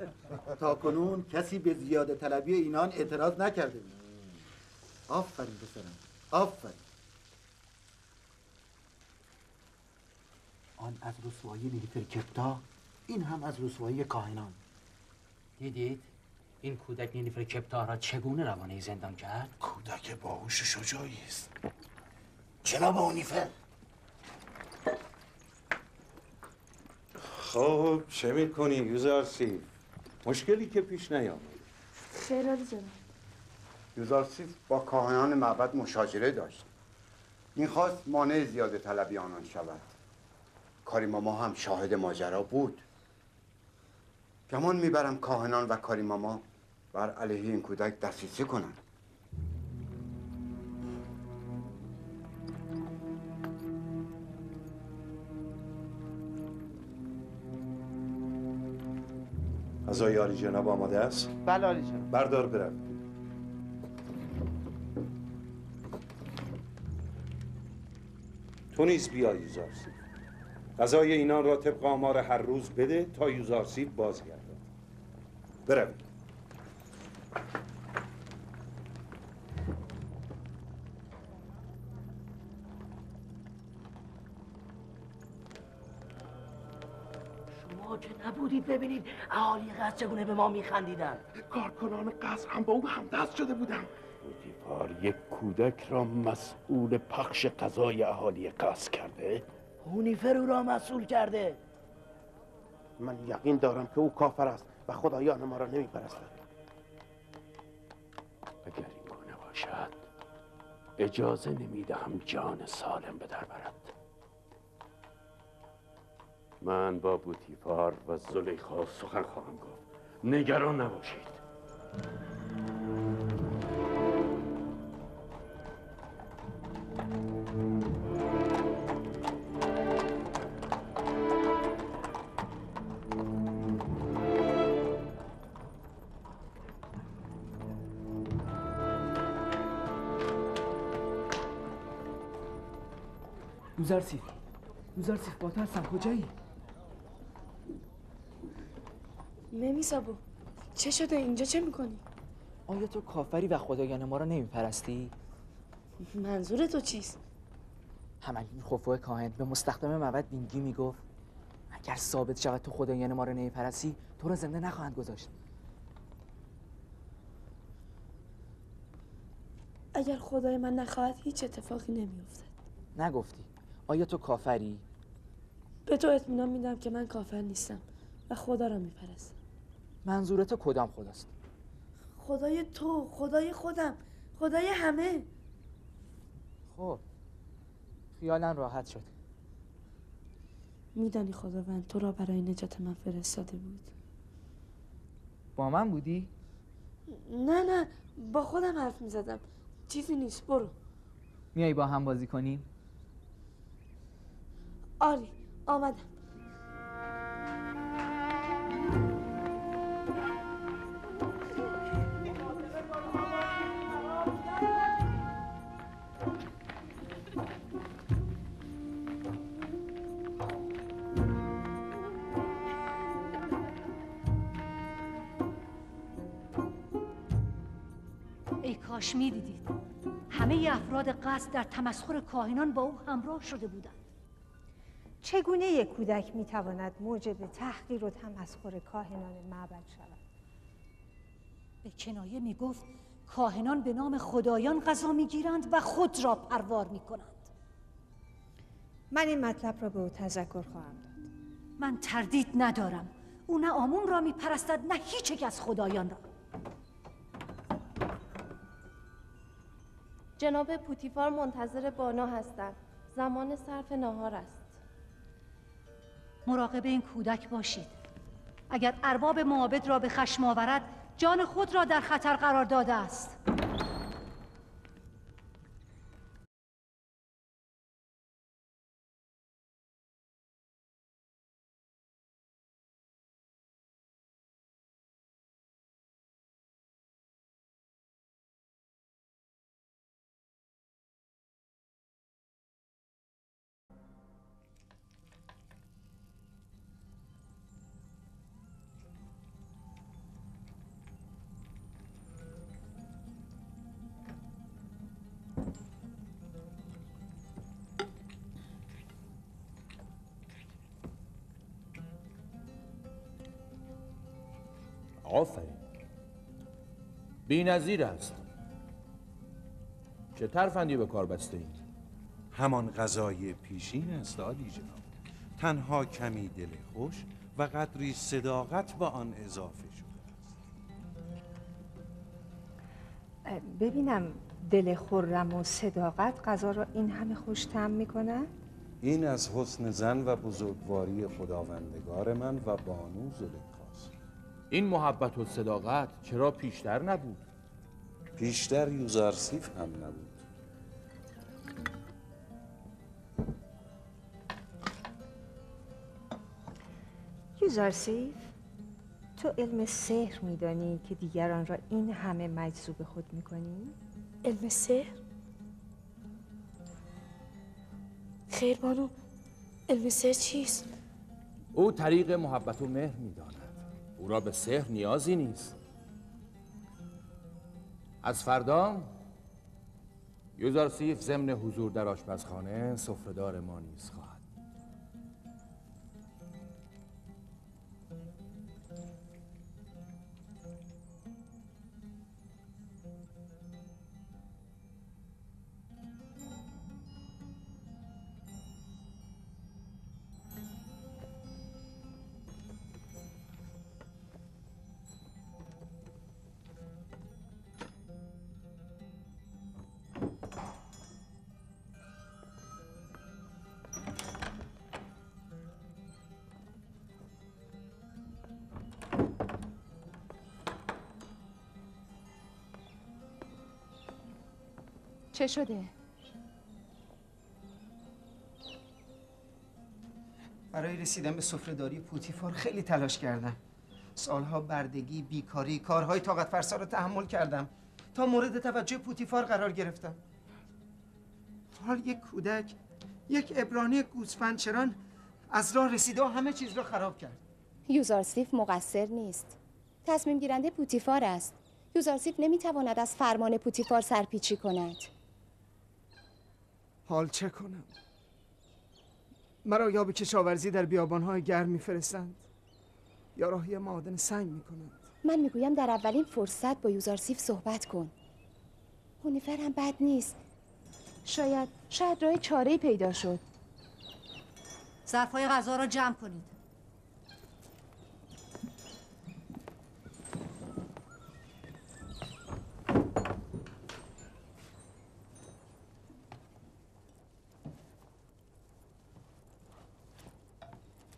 تا کنون کسی به زیاده طلبی اینان اعتراض نکرده بود. آفرین پسرم، آفرین. آن از رسوایی نیفر کپتا، این هم از رسوایی کاهنان. دیدید؟ این کودک نیفر کپتا را چگونه روانه زندان کرد؟ کودک باهوش و شجاعی است. جناب هونیفر. خب چه میکنی یوزارسیف؟ مشکلی که پیش نیامد. خیر عالی جناب. یوزارسیف با کاهنان معبد مشاجره داشت. میخواست مانع زیاده طلبی آنان شود. کاریماما هم شاهد ماجرا بود. گمان میبرم کاهنان و کاریماما بر علیه این کودک دسیسه کنند. غذای عالی جناب آماده است؟ بله عالی جناب. بردار برم. تو نیز بیا یوزارسیف. غذای اینان را طبق آمار هر روز بده تا یوزارسیف بازگردد. بروید. شما که نبودید ببینید اهالی قصر چگونه به ما میخندیدن. کارکنان قصر هم با او همدست شده بودند. پوتیفار یک کودک را مسئول پخش غذای اهالی قصر کرده؟ هونیفر او را مسئول کرده. من یقین دارم که او کافر است و خدایان ما را نمیپرستد. اگر این گونه باشد اجازه نمیدهم جان سالم به در برد. من با بوتیفار و زلیخا سخن خواهم گفت. نگران نباشید. یوزارسیف با ترسم کجایی؟ ممیسابو چه شده اینجا چه میکنی؟ آیا تو کافری و خدایان ما را نمیپرستی؟ منظور تو چیست؟ همالیون خفو کاهن به مستخدم معبد بینگی میگفت اگر ثابت شود تو خدایان ما را نمیپرستی تو را زنده نخواهند گذاشت. اگر خدای من نخواهد هیچ اتفاقی نمیافتد. نگفتی. آیا تو کافری؟ به تو اطمینان میدم که من کافر نیستم و خدا را میپرستم. منظور تو کدام خداست؟ خدای تو، خدای خودم، خدای همه. خب خیالم راحت شد. میدانی خداوند تو را برای نجات من فرستاده بود. با من بودی؟ نه با خودم حرف میزدم. چیزی نیست، برو. میایی با هم بازی کنیم؟ آری آمدم. ای کاش میدیدید همه افراد قصد در تمسخر کاهنان با او همراه شده بودند. چگونه یک کودک میتواند موجب تحقیر و تمسخر کاهنان معبد شود؟ به کنایه میگفت کاهنان به نام خدایان غذا میگیرند و خود را پروار میکنند. من این مطلب را به او تذکر خواهم داد. من تردید ندارم او نه آمون را میپرستد نه هیچ یک از خدایان را. جناب پوتیفار منتظر بانا هستند. زمان صرف ناهار است. مراقب این کودک باشید. اگر ارباب معابد را به خشم آورد جان خود را در خطر قرار داده است. آفرین، بی‌نظیر است. چه ترفندی به کار بسته اید؟ همان غذای پیشین است عالی جناب. تنها کمی دل خوش و قدری صداقت به آن اضافه شده است. ببینم دل خرم و صداقت غذا را این همه خوش طعم می‌کند؟ این از حسن زن و بزرگواری خداوندگار من و بانو زلیخاست. این محبت و صداقت چرا پیشتر نبود؟ پیشتر یوزارسیف هم نبود. یوزارسیف، تو علم سحر میدانی که دیگران را این همه مجذوب خود میکنی؟ علم سحر؟ خیر بانو، علم سحر چیست؟ او طریق محبت و مهر میداند. او را به سحر نیازی نیست. از فردا یوزارسیف ضمن حضور در آشپزخانه سفره‌دار ما نیز خواهد. چه شده؟ برای رسیدن به سفره‌داری پوتیفار خیلی تلاش کردم. سالها بردگی، بیکاری، کارهای طاقت فرسا رو تحمل کردم تا مورد توجه پوتیفار قرار گرفتم. حال یک کودک، یک عبرانی گوسفندچران از راه رسیده و همه چیز را خراب کرد. یوزارسیف مقصر نیست. تصمیم گیرنده پوتیفار است. یوزارسیف نمیتواند از فرمان پوتیفار سرپیچی کند. حال چه کنم؟ مرا یا به کشاورزی در بیابانهای گرم میفرستند یا راهی معادن سنگ میکنند. من میگویم در اولین فرصت با یوزارسیف صحبت کن. هونیفر هم بد نیست. شاید راه چاره‌ای پیدا شد. ظرفای غذا را جمع کنید.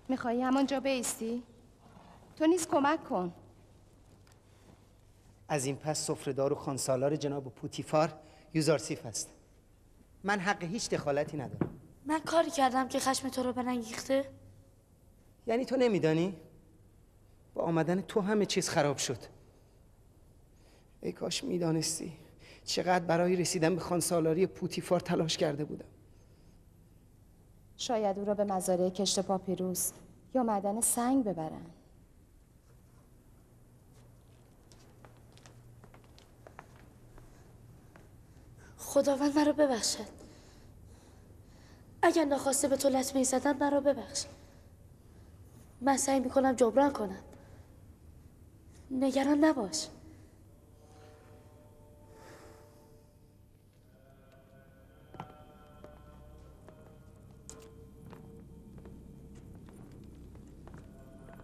میخوایی همانجا بایستی؟ تو نیز کمک کن. از این پس سفره‌دار و خانسالار جناب پوتیفار یوزارسیف است. من حق هیچ دخالتی ندارم. من کاری کردم که خشم تو رو برانگیخته؟ یعنی تو نمیدانی؟ با آمدن تو همه چیز خراب شد. ای کاش میدانستی چقدر برای رسیدن به خانسالاری پوتیفار تلاش کرده بودم. شاید او را به مزارع کشت پاپیروس یا معدن سنگ ببرن. خداوند مرا ببخشد. اگر ناخواسته به تو لطمه‌ای زدم مرا ببخش. من سعی میکنم جبران کنم. نگران نباش.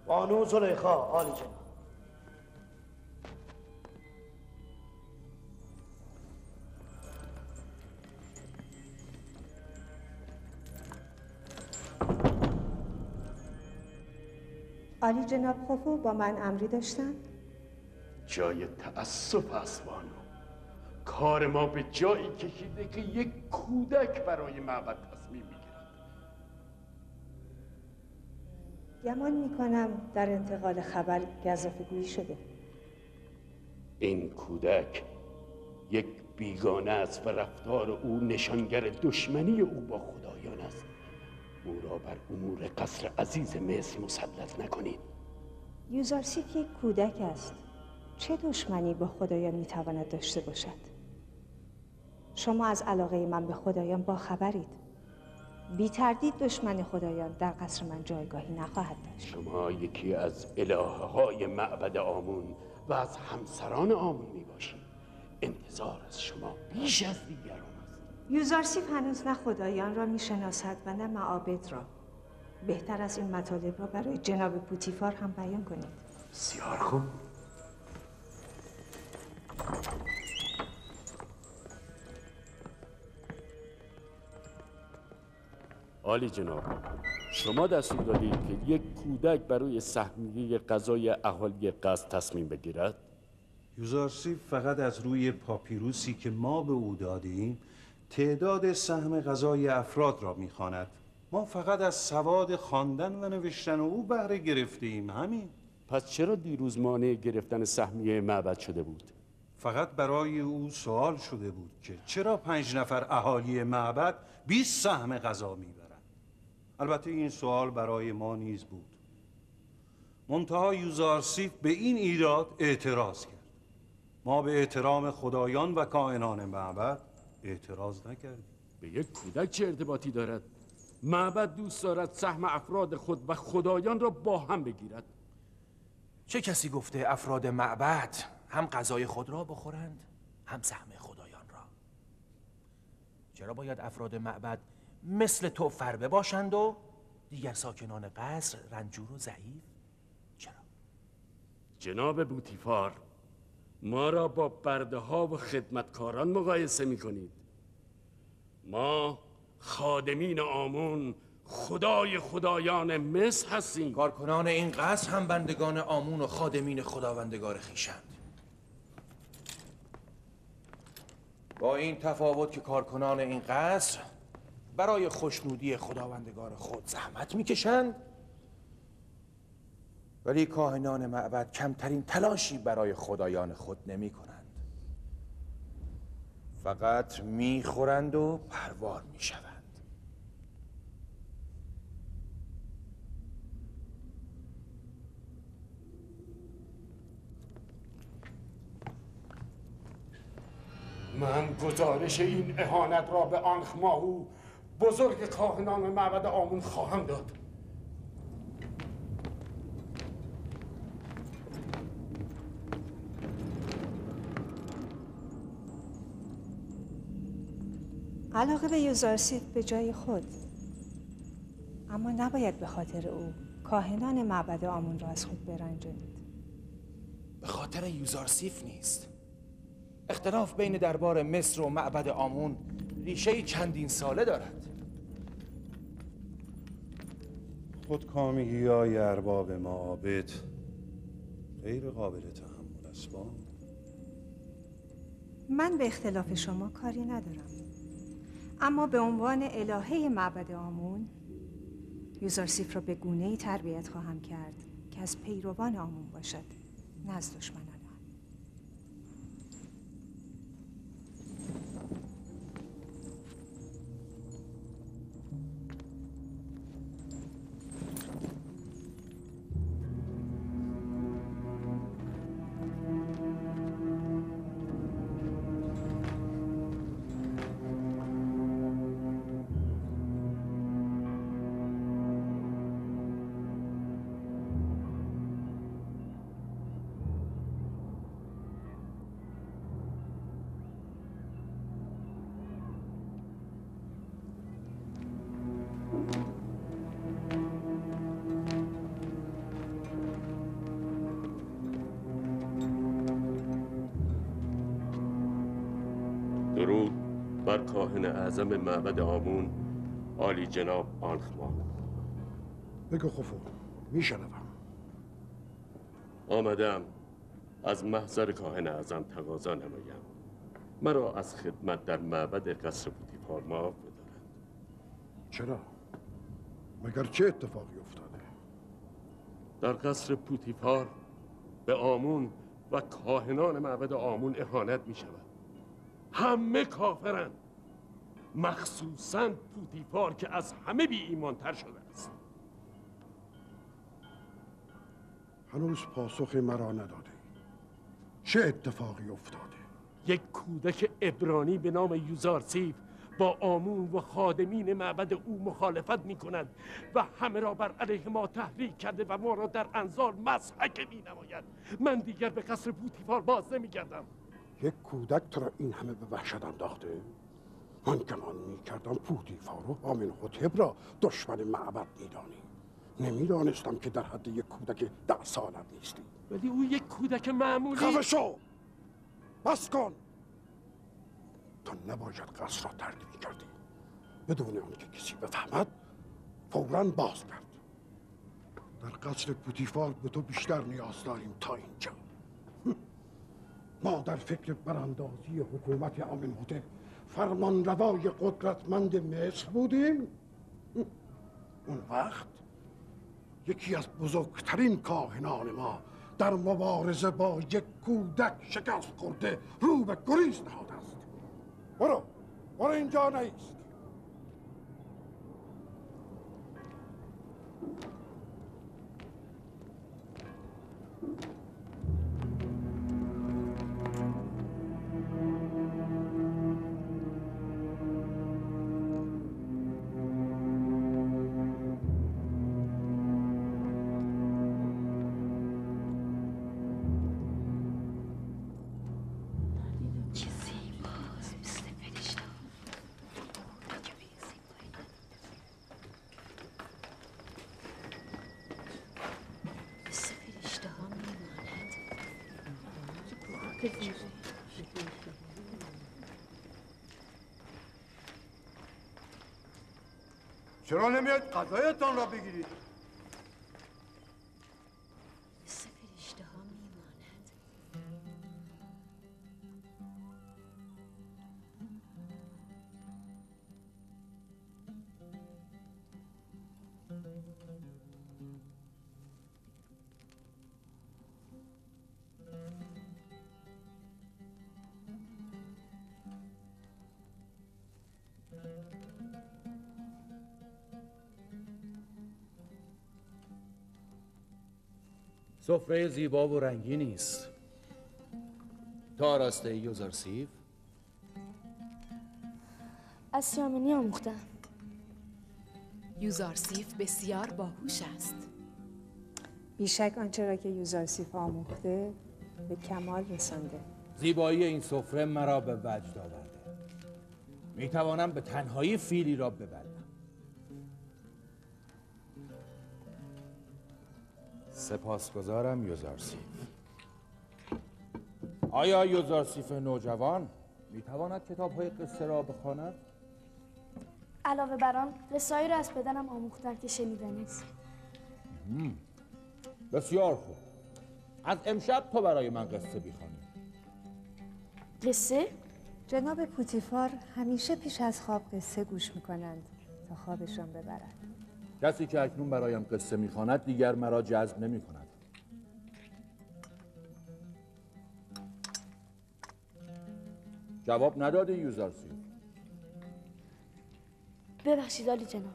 بانو زلیخا، عالی جناب. عالی جناب خوفو با من امری داشتن؟ جای تأسف است بانو. کار ما به جایی کشیده که یک کودک برای معبد تصمیم میگیرد. گمان میکنم در انتقال خبر گزافه‌گویی شده. این کودک یک بیگانه است و رفتار او نشانگر دشمنی او با خدایان است. او را بر امور قصر عزیز مصر مسلط نکنید. یوزارسیف یک کودک است. چه دشمنی با خدایان میتواند داشته باشد؟ شما از علاقه من به خدایان با خبرید. بی تردید دشمن خدایان در قصر من جایگاهی نخواهد داشت. شما یکی از الهه های معبد آمون و از همسران آمون می باشید. انتظار از شما بیش از دیگران است. یوزارسیف هنوز نه خدایان را میشناسد و نه معابد را. بهتر از این مطالب را برای جناب پوتیفار هم بیان کنید. بسیار خوب. عالی جناب، شما دستور دادید که یک کودک برای سهمیه غذای اهالی قصر تصمیم بگیرد؟ یوزارسیف فقط از روی پاپیروسی که ما به او دادیم تعداد سهم غذای افراد را می‌خواند. ما فقط از سواد خواندن و نوشتن او بهره گرفتیم، همین. پس چرا دیروز مانع گرفتن سهمیه معبد شده بود؟ فقط برای او سوال شده بود که چرا 5 نفر اهالی معبد 20 سهم غذا میبرند. البته این سوال برای ما نیز بود. منتها یوزارسیف به این ایراد اعتراض کرد. ما به احترام خدایان و کاهنان معبد اعتراض نکردیم. به یک کودک چه ارتباطی دارد؟ معبد دوست دارد سهم افراد خود و خدایان را با هم بگیرد. چه کسی گفته افراد معبد هم غذای خود را بخورند هم سهم خدایان را؟ چرا باید افراد معبد مثل تو فربه باشند و دیگر ساکنان قصر رنجور و ضعیف؟ چرا؟ جناب بوتیفار، ما را با برده ها و خدمتکاران مقایسه می کنید. ما خادمین آمون، خدای خدایان مصر هستیم. کارکنان این قصر هم بندگان آمون و خادمین خداوندگار خویشند. با این تفاوت که کارکنان این قصر برای خوشنودی خداوندگار خود زحمت میکشند، ولی کاهنان معبد کمترین تلاشی برای خدایان خود نمی کنند. فقط میخورند و پروار میشوند. من گزارش این اهانت را به آنخ ماهو بزرگ کاهنان معبد آمون خواهم داد. علاقه به یوزارسیف به جای خود، اما نباید به خاطر او کاهنان معبد آمون را از خود برنجانید. به خاطر یوزارسیف نیست. اختلاف بین دربار مصر و معبد آمون ریشه چندین ساله دارد. خودکامگی های ارباب معابد غیر قابل تحمل است. من به اختلاف شما کاری ندارم، اما به عنوان الهه معبد آمون یوزارسیف را به گونه‌ای تربیت خواهم کرد که از پیروان آمون باشد، نه از دشمنان. درود بر کاهن اعظم معبد آمون، عالی جناب آنخماه. بگو خفو، میشنوم. آمدم از محضر کاهن اعظم تقاضا نمایم مرا از خدمت در معبد قصر پوتیفار معاف بدارند. چرا؟ مگر چه اتفاقی افتاده؟ در قصر پوتیفار به آمون و کاهنان معبد آمون اهانت می شود. همه کافرند، مخصوصاً پوتیفار که از همه بی ایمانتر شده است. هنوز پاسخ مرا نداده. چه اتفاقی افتاده؟ یک کودک عبرانی به نام یوزارسیف با آمون و خادمین معبد او مخالفت می کند و همه را بر علیه ما تحریک کرده و ما را در انظار مضحکه می نماید. من دیگر به قصر پوتیفار باز نمی گردم. یک کودک تو را این همه به وحشت انداخته؟ من گمان می‌کردم پوتیفار و آمنهوتپ را دشمن معبد می‌دانی. نمی‌دانستم که در حد یک کودک 10 ساله نیستی. ولی او یک کودک معمولی. خفه شو! بس کن! تو نباید قصر را ترک می‌کردی. بدون آنکه کسی بفهمد فوراً باز کرد. در قصر پوتیفار به تو بیشتر نیاز داریم تا اینجا. ما در فکر براندازی حکومت آمنهوتپ فرمانروای قدرتمند مصر بودیم. اون وقت یکی از بزرگترین کاهنان ما در مبارزه با یک کودک شکست خورده رو به گریز نهاده است. برو اینجا نیست. چرا نمیاد غذایتان را بگیرید؟ سفره زیبا و رنگینی است. تا راسته یوزارسیف؟ از سیامنی آموختم. یوزارسیف بسیار باهوش است. بیشک آنچه را که یوزارسیف آموخته به کمال رسانده. زیبایی این سفره مرا به وجد آورده. میتوانم به تنهایی فیلی را ببرم. سپاسگزارم یوزارسیف. آیا یوزارسیف نوجوان میتواند کتاب‌های قصه را بخواند؟ علاوه بر آن قصه‌ای را از پدرم آموختم که شنیدنی است. بسیار خوب. از امشب تو برای من قصه بخوانی. قصه؟ جناب پوتیفار همیشه پیش از خواب قصه گوش میکنند تا خوابشان ببرد. کسی که اکنون برایم قصه میخواند دیگر مرا جذب نمیکند. جواب ندادی یوزارسیف؟ ببخشید عالی جناب.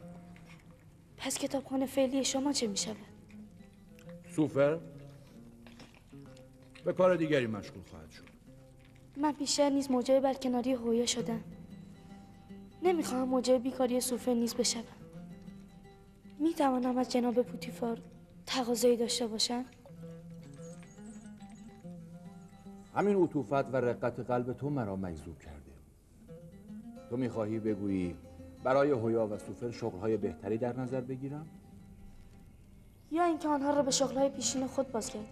پس کتابخانه فعلی شما چه میشود؟ سوفر به کار دیگری مشغول خواهد شد. من بیشتر نیز موجب برکناری هویا شدم. نمیخواهم موجب بیکاری سوفر نیز بشوم. میتوانم از جناب پوتیفار تقاضایی داشته باشم؟ همین عطوفت و رقت قلب تو مرا مجذوب کرده. تو میخواهی بگویی برای هویا و سوفر شغلهای بهتری در نظر بگیرم؟ یا اینکه آنها را به شغلهای پیشین خود بازگردم.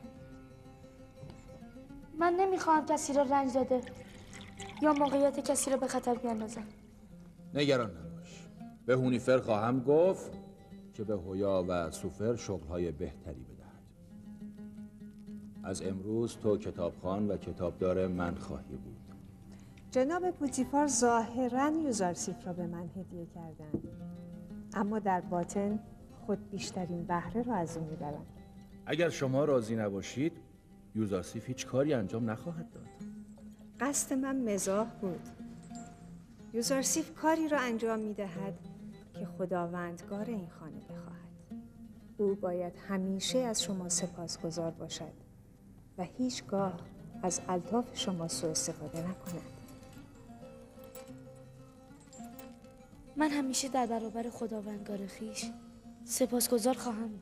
من نمیخواهم کسی را رنج داده یا موقعیت کسی را به خطر بیاندازم. نگران نباش. به هونیفر خواهم گفت که به هویا و سوفر شغلهای بهتری بدهد. از امروز تو کتابخوان و کتابدار من خواهی بود. جناب پوتیفار ظاهراً یوزارسیف را به من هدیه کردند، اما در باطن خود بیشترین بهره را از او میبرند. اگر شما راضی نباشید یوزارسیف هیچ کاری انجام نخواهد داد. قصد من مزاح بود. یوزارسیف کاری را انجام میدهد که خداوندگار این خانه بخواهد. او باید همیشه از شما سپاسگزار باشد و هیچگاه از الطاف شما سوء استفاده نکند. من همیشه در برابر خداوندگار خویش سپاسگزار خواهم بود.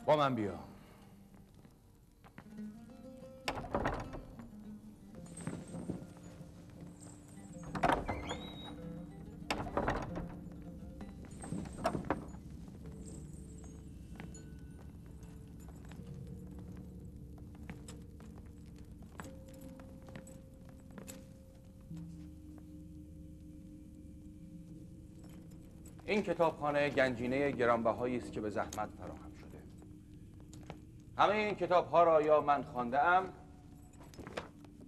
با من بیا. این کتابخانه گنجینه گرانبهایی است که به زحمت فراهم شده. همه این کتاب‌ها را یا من خوانده‌ام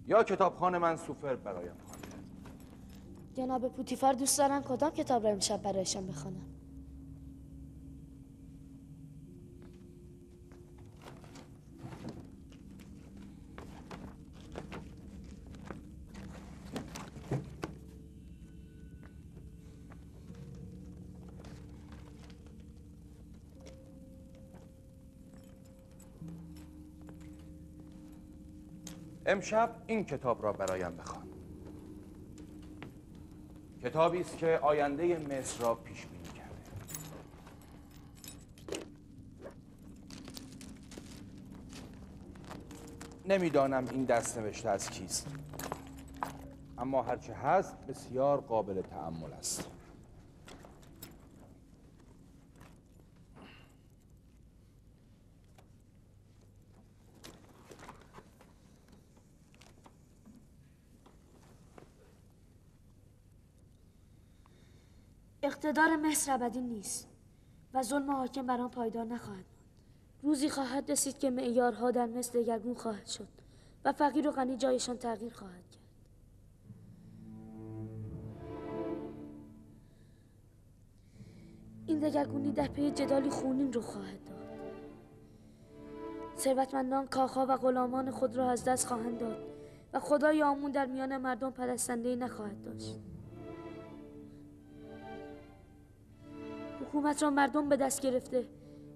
یا کتابخانه من سوفر برایم خوانده. جناب پوتیفار دوست دارن کدام کتاب را امشب برایشان بخوانم؟ امشب این کتاب را برایم بخوان. کتابی است که آینده مصر را پیش بینی کرده. نمیدانم این دست نوشته از کیست، اما هرچه هست بسیار قابل تأمل است. اقتدار مصر ابدی نیست و ظلم حاکم بر آن پایدار نخواهد ماند. روزی خواهد رسید که معیارها در مصر دگرگون خواهد شد و فقیر و غنی جایشان تغییر خواهد کرد. این دگرگونی در پی جدالی خونین رو خواهد داد. ثروتمندان کاخها و غلامان خود را از دست خواهند داد و خدای آمون در میان مردم پرستنده‌ای نخواهد داشت. حکومت را مردم به دست گرفته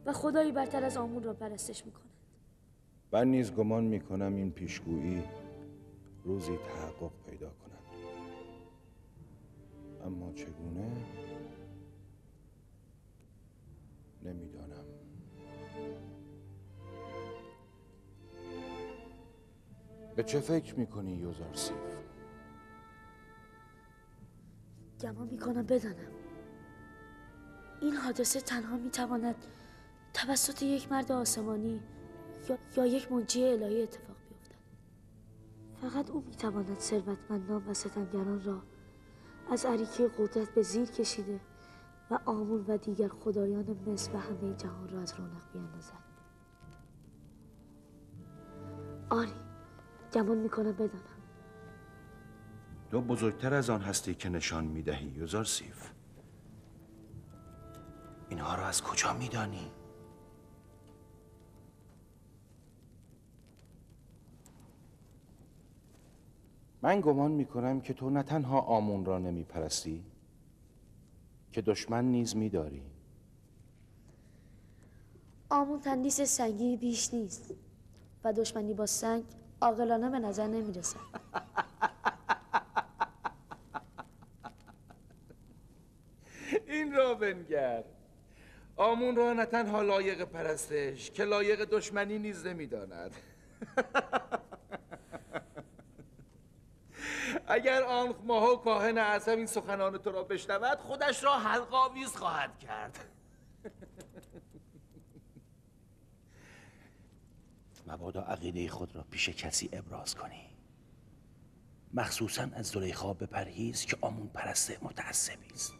و خدایی برتر از آمون را پرستش میکنند. من نیز گمان میکنم این پیشگویی روزی تحقق پیدا کند، اما چگونه نمیدانم. به چه فکر میکنی یوزارسیف؟ گمان میکنم بدانم. این حادثه تنها میتواند توسط یک مرد آسمانی یا یک منجی الهی اتفاق بیفتد. فقط او میتواند ثروتمندان و ستمگران را از اریکه قدرت به زیر کشیده و آمون و دیگر خدایان مصر و همه جهان را از رونق بیاندازد. آری، گمان میکنم بدانم. تو بزرگتر از آن هستی که نشان میدهی یوزارسیف. اینها را از کجا میدانی؟ من گمان میکنم که تو نه تنها آمون را نمیپرستی که دشمن نیز میداری. آمون تندیس سنگی بیش نیست و دشمنی با سنگ عاقلانه به نظر نمیرسد. این را بنگر. آمون را نه تنها لایق پرستش که لایق دشمنی نیز نمیداند. اگر آن ماها و کاهن اعظم این سخنان تو را بشنود خودش را حلق‌آویز خواهد کرد. مبادا عقیده خود را پیش کسی ابراز کنی، مخصوصا از زلیخا بپرهیز که آمون پرست متعصبی است.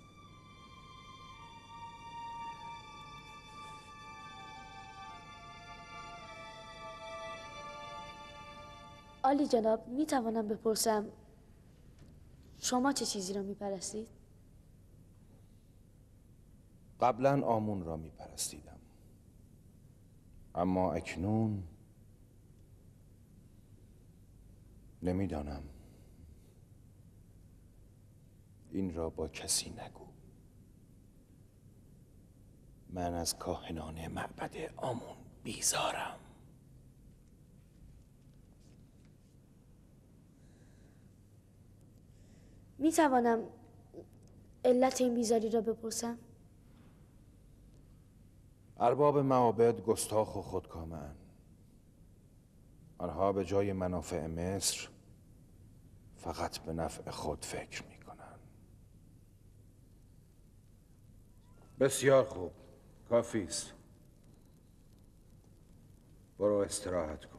عالی جناب، می توانم بپرسم شما چه چیزی را می پرستید؟ قبلا آمون را می پرستیدم، اما اکنون نمیدانم. این را با کسی نگو. من از کاهنان معبد آمون بیزارم. می توانم علت این بیزاری را بپرسم؟ ارباب معابد گستاخ و خودکامه‌اند. آنها به جای منافع مصر فقط به نفع خود فکر می‌کنند. بسیار خوب، کافی است. برو استراحت کن.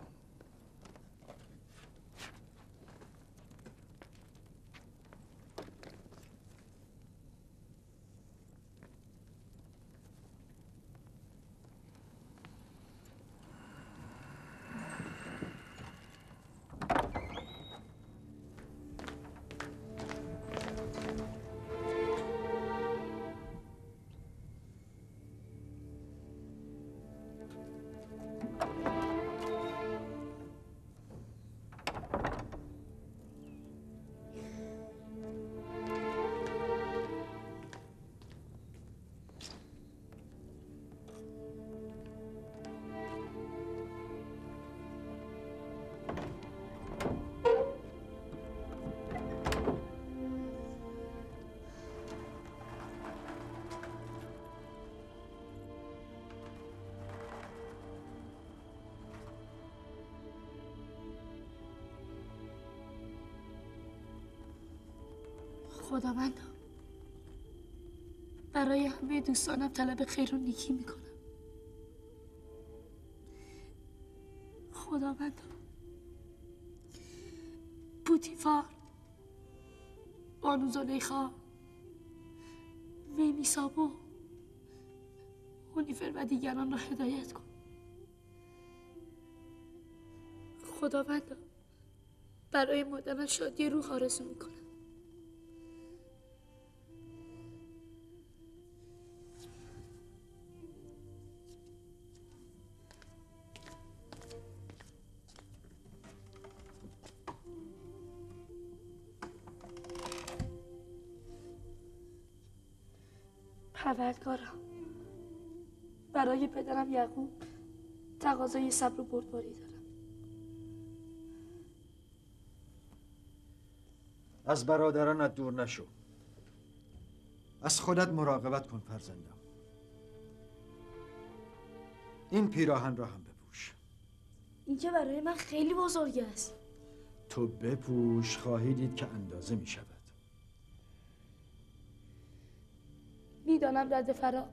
خداوند برای همه دوستانم طلب خیر و نیکی میکنم. خداوند پوتیفار، بانو زلیخا، میمیسابو، هونیفر و دیگران را هدایت کن. خداوند برای مادرم شادی روح آرزو میکنم. پروردگارا، برای پدرم یعقوب تقاضای صبر و بردباری دارم. از برادرانت دور نشو. از خودت مراقبت کن فرزندم. این پیراهن را هم بپوش. این که برای من خیلی بزرگ است. تو بپوش، خواهی دید که اندازه می شود. میدانم درد فرا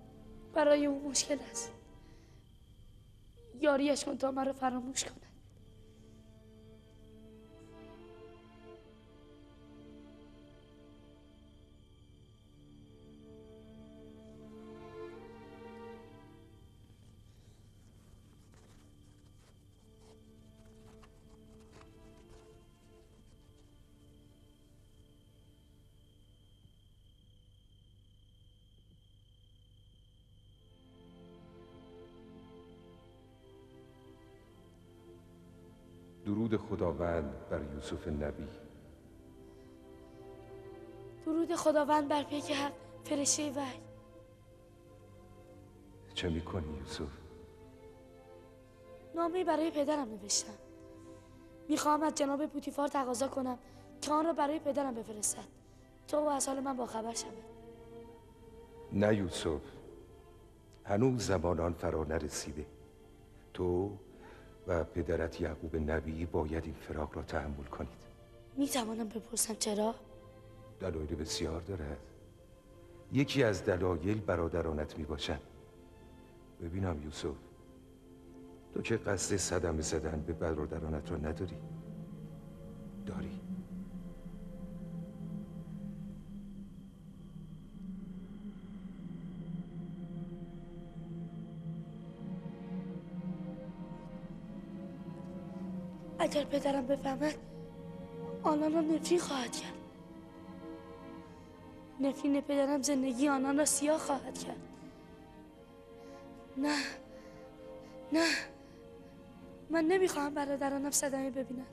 برای او مشکل است. یاریش کن تا مرا فراموش کند. درود خداوند بر یوسف نبی. درود خداوند بر پیک حق فرشته وحی. چه میکنی یوسف؟ نامه‌ای برای پدرم نوشتم. میخواهم از جناب پوتیفار تقاضا کنم که آن را برای پدرم بفرستد تا او از حال من باخبر شود. نه یوسف، هنوز زمان آن فرا نرسیده. تو و پدرت یعقوب نبی باید این فراق را تحمل کنید. میتوانم بپرسم چرا؟ دلایل بسیار دارد. یکی از دلایل برادرانت میباشند. ببینم یوسف، تو که قصد صدمه زدن به برادرانت را نداری؟ داری؟ اگر پدرم بفهمد آنان را نفرین خواهد کرد. نفرین پدرم زندگی آنان را سیاه خواهد کرد. نه، نه، من نمیخواهم برادرانم صدمه ببینند.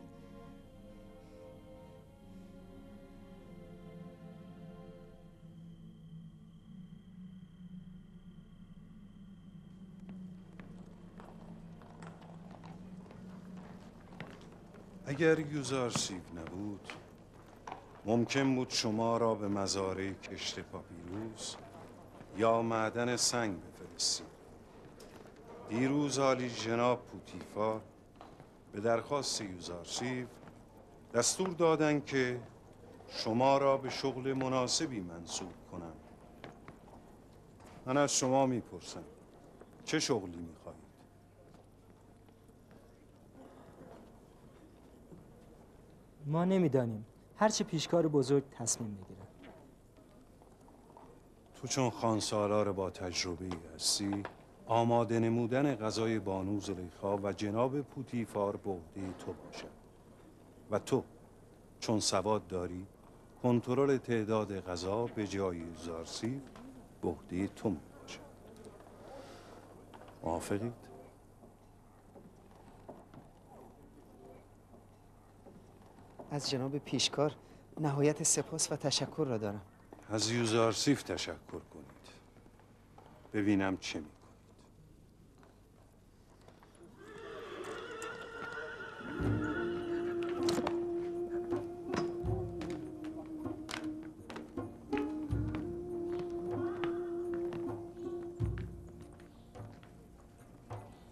اگر یوزارسیف نبود ممکن بود شما را به مزارع کشت پاپیروس یا معدن سنگ بفرستیم. دیروز عالی جناب پوتیفار به درخواست یوزارسیف دستور دادند که شما را به شغل مناسبی منصوب کنند. من از شما میپرسم چه شغلی میخواهید؟ ما نمیدانیم. هرچه پیشکار بزرگ تصمیم بگیرن. تو چون خانسالار با تجربه‌ای هستی، آماده نمودن غذای بانو زلیخا و جناب پوتیفار به عهده تو باشد و تو چون سواد داری کنترل تعداد غذا به جای یوزارسیف به عهده تو باشد. موافقید؟ از جناب پیشکار نهایت سپاس و تشکر را دارم. از یوزارسیف تشکر کنید. ببینم چه میکنید.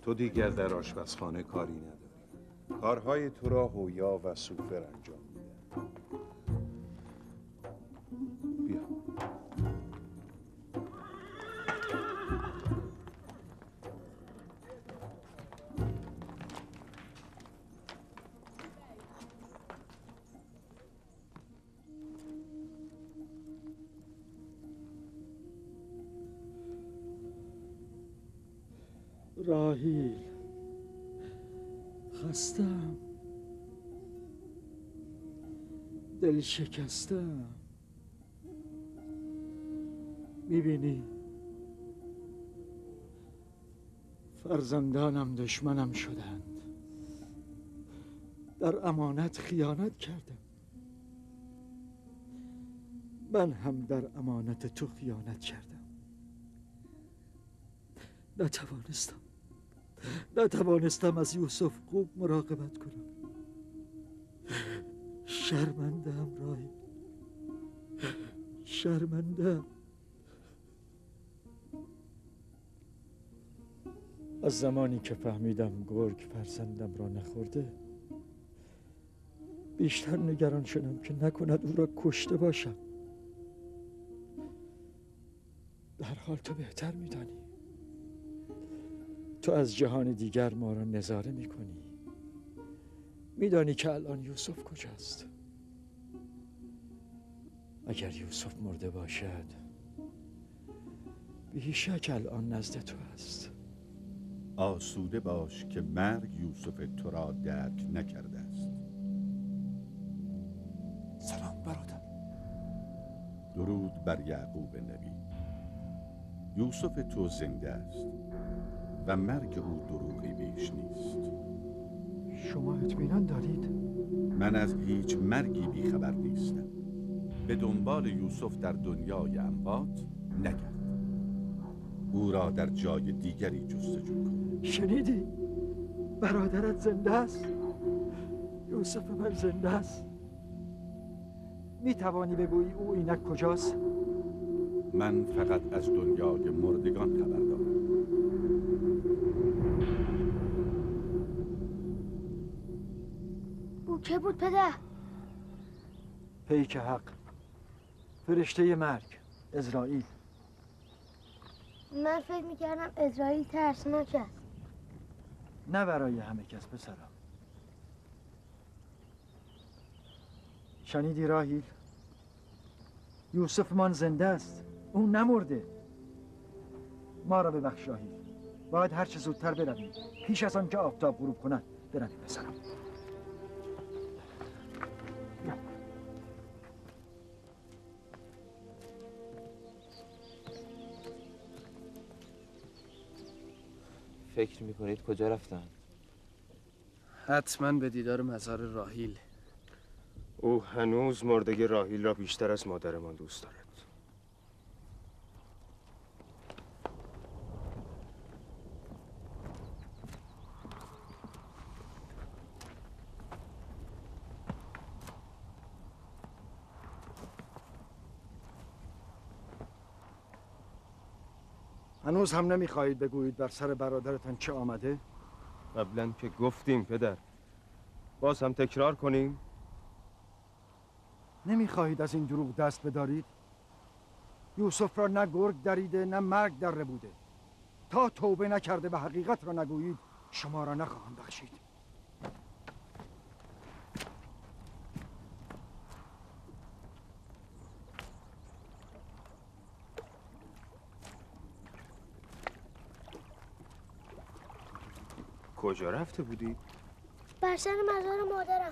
تو دیگر در آشپزخانه کاری نداری. کارهای تو را هویا و سوفر انجام میدن. راهیل، خستم، دل شکستم. میبینی فرزندانم دشمنم شدند. در امانت خیانت کردم. من هم در امانت تو خیانت کردم. نتوانستم از یوسف خوب مراقبت کنم. شرمنده‌ام راهی، شرمنده‌ام. از زمانی که فهمیدم گرگ فرزندم را نخورده بیشتر نگران شدم که نکند او را کشته باشم. در حال تو بهتر میدانی. تو از جهان دیگر ما را نظاره میکنی. میدانی که الان یوسف کجاست. اگر یوسف مرده باشد بیشک الان نزد تو است. آسوده باش که مرگ یوسف تو را درک نکرده است. سلام برادر. درود بر یعقوب نبی. یوسف تو زنده است و مرگ او دروغی بیش نیست. شما اطمینان دارید؟ من از هیچ مرگی بیخبر نیستم. به دنبال یوسف در دنیای اموات نگرد. او را در جای دیگری جستجو کن. شنیدی؟ برادرت زنده است. یوسف من زنده است. می توانی بگویی او اینک کجاست؟ من فقط از دنیای مردگان خبر دارم. او که بود پدر؟ پیک حق، فرشته مرگ، عزرائیل. من فکر میکردم عزرائیل ترسناک است. نه برای همه کس پسرم. شنیدی راهیل؟ یوسف من زنده است. او نمرده. ما را ببخش راهیل. باید هر چه زودتر برویم. پیش از آن که آفتاب غروب کند برویم پسرم. فکر میکنید کجا رفتن؟ حتما به دیدار مزار راهیل. او هنوز مردگی راهیل را بیشتر از مادرمان دوست دارد. هنوز هم نمیخواهید بگویید بر سر برادرتان چه آمده؟ قبلا که گفتیم پدر. باز هم تکرار کنیم؟ نمیخواهید از این دروغ دست بدارید؟ یوسف را نه گرگ دریده نه مرگ دره بوده. تا توبه نکرده و حقیقت را نگویید شما را نخواهم بخشید. کجا رفته بودی؟ بر سر مزار مادرم.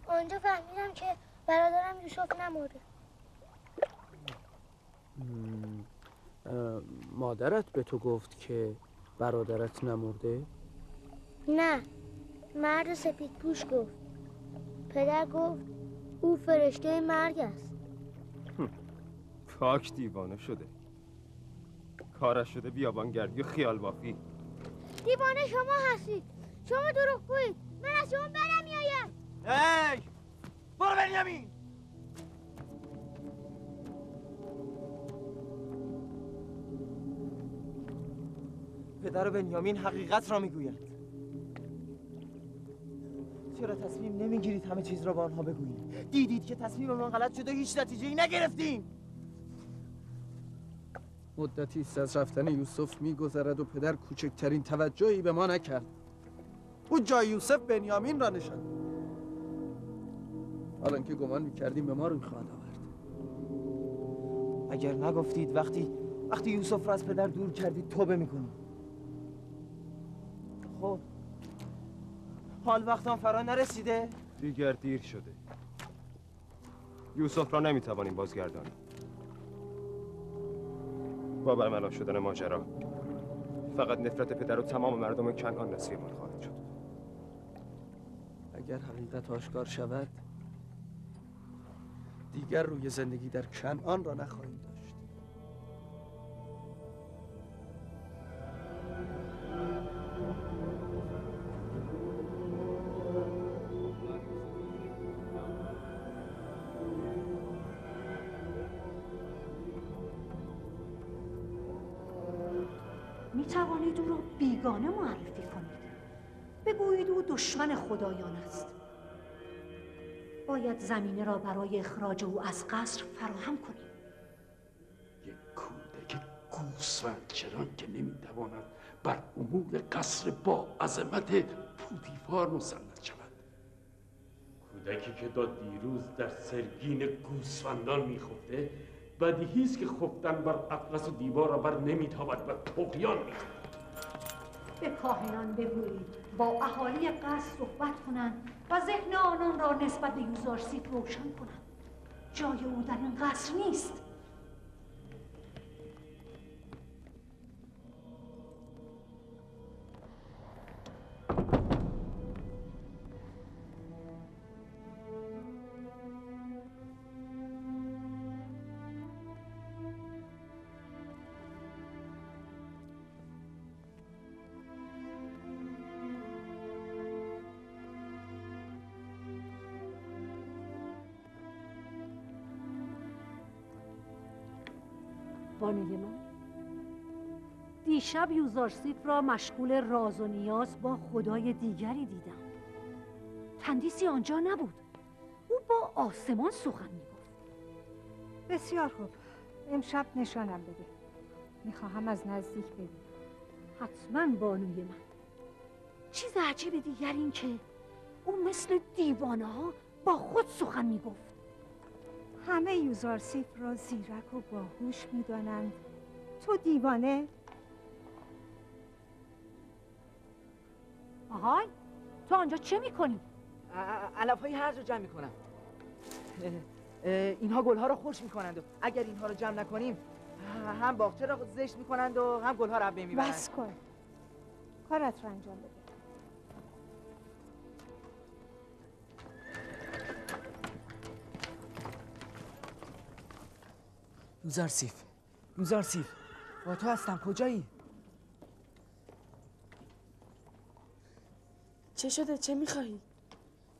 آنجا فهمیدم که برادرم یوسف نمرده. مادرت به تو گفت که برادرت نمرده؟ نه، مرد سپید پوش گفت. پدر گفت او فرشته مرگ است. پاک دیوانه شده. کارش شده بیابانگردی و خیال بافی. دیوانه شما هستید. شما دروغگویید. من از شما بدم میآید. هی! برو بنیامین! پدر بنیامین حقیقت را میگوید. چرا تصمیم نمیگیرید همه چیز را به آنها بگویید؟ دیدید که تصمیم ما غلط شده، هیچ نتیجه‌ای نگرفتیم. مدتی است از رفتن یوسف میگذرد و پدر کوچکترین توجهی به ما نکرد. او جای یوسف بنیامین را نشاند. حالا که گمان میکردیم به ما روی خواهد آورد. اگر نگفتید وقتی یوسف را از پدر دور کردید توبه میکنید. خب حال وقتم فرا نرسیده؟ دیگر دیر شده. یوسف را نمیتوانیم بازگردانیم. با برملا شدن ماجرا فقط نفرت پدر و تمام مردم کنعان نصیبمان خواهد شد. اگر حقیقت آشکار شود دیگر روی زندگی در کنعان را نخواهیم داشت. می توانید او را بیگانه معرفی کنید. بگویید او دشمن خدایان است. باید زمینه را برای اخراج او از قصر فراهم کنیم. یک کودک گوسفندچران که نمیتواند بر امور قصر با عظمت پوتیفار مسلط شود. کودکی که تا دیروز در سرگین گوسفندان میخفته، بدیهی است که خفتن بر اطلس و دیوار را بر نمیتابد و طغیان میکند. به کاهنان بگویید با اهالی قصر صحبت کنند و ذهن آنان را نسبت به یوزارسیف روشن کنند. جای او در این قصر نیست. بانوی من، دیشب یوزارسیف را مشغول راز و نیاز با خدای دیگری دیدم. تندیسی آنجا نبود. او با آسمان سخن میگفت. بسیار خوب. امشب نشانم بده. میخواهم از نزدیک ببینم. حتما بانوی من. چیز عجیب دیگر این که او مثل دیوانه ها با خود سخن میگفت. همه یوزارسیف را زیرک و باهوش میدانند. تو دیوانه؟ آهای، تو آنجا چه میکنی؟ علفهای هرز رو جمع میکنم. اینها گلها رو خوش میکنند و اگر اینها رو جمع نکنیم هم باغچه را زشت میکنند و هم گلها رو از بین میبرند. بس کن. کارت رو انجام بده. یوزارسیف با تو هستم. کجایی؟ چه شده؟ چه میخواهی؟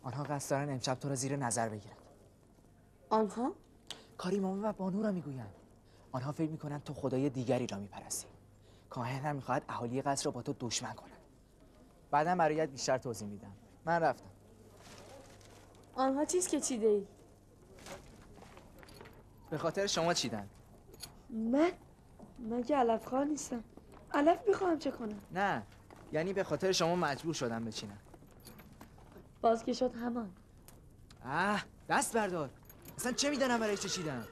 آنها قصد دارن امشب تو را زیر نظر بگیرن. آنها؟ کاریماما و بانو را میگویند. آنها فکر میکنند تو خدای دیگری را میپرستی. کاهن هم میخواهد اهالی قصر را با تو دشمن کنند. بعدم برایت بیشتر توضیح میدم. من رفتم. آنها چیز که چیده ای؟ به خاطر شما چیدن. من که علف خواه نیستم. علف میخواهم چه کنم؟ نه، یعنی به خاطر شما مجبور شدم بچینم. باز که شد همان. دست بردار. اصلا چه میدانم برای چه چیدم.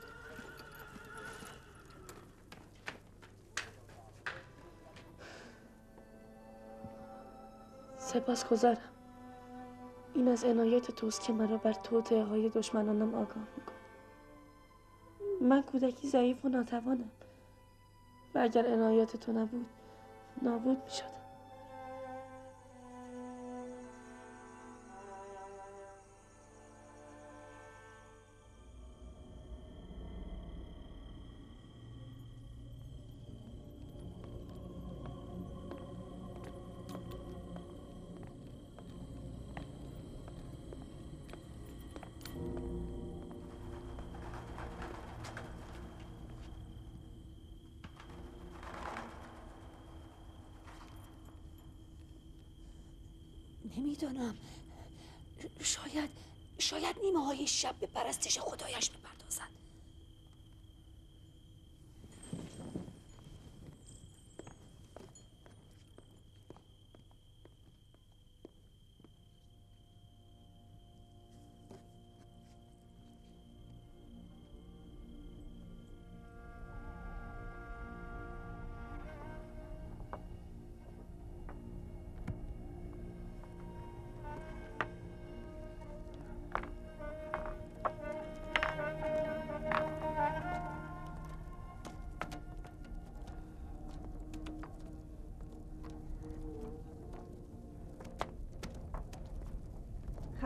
سپاسگزارم. این از عنایت توست که مرا بر توطئه‌های دشمنانم آگاه می‌کند. من کودکی ضعیف و ناتوانم و اگر عنایت تو نبود نابود می‌شدم. نمیدانم. شاید نیمه های شب به پرستش خدایش بپردازد.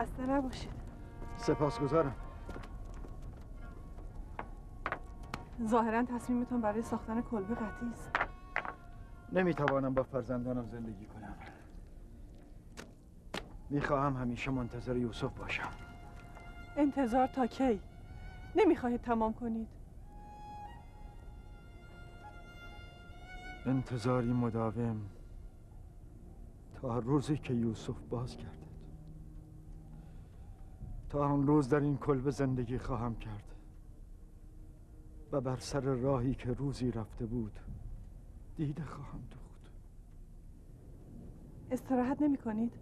خسته نباشید. سپاسگزارم. ظاهرا تصمیمتون برای ساختن کلبه قطعی است. نمیتوانم با فرزندانم زندگی کنم. میخواهم همیشه منتظر یوسف باشم. انتظار تا کی؟ نمیخواهید تمام کنید؟ انتظاری مداوم تا روزی که یوسف باز گردد. تا آن روز در این کلبه زندگی خواهم کرد و بر سر راهی که روزی رفته بود دیده خواهم دوخت. استراحت نمی کنید؟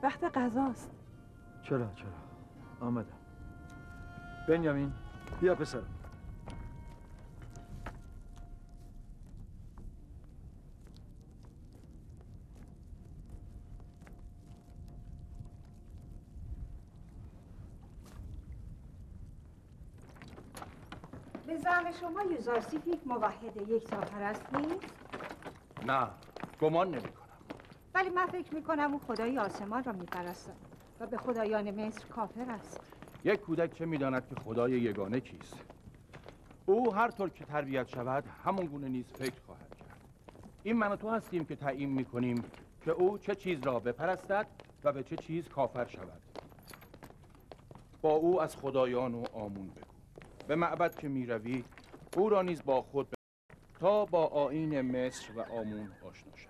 وقت غذاست. چرا آمدم. بنیامین بیا پسرم. به زعم شما یوزارسیف یک موحد یکتاپرست نیست؟ نه، گمان نمی کنم. ولی من فکر می کنم او خدای آسمان را می پرستد و به خدایان مصر کافر است. یک کودک چه میداند که خدای یگانه کیست؟ او هر طور که تربیت شود همون گونه نیز فکر خواهد کرد. این من و تو هستیم که تعیین میکنیم که او چه چیز را بپرستد و به چه چیز کافر شود. با او از خدایان و آمون بگو. به معبد که میروی او را نیز با خود ببر تا با آیین مصر و آمون آشنا شود.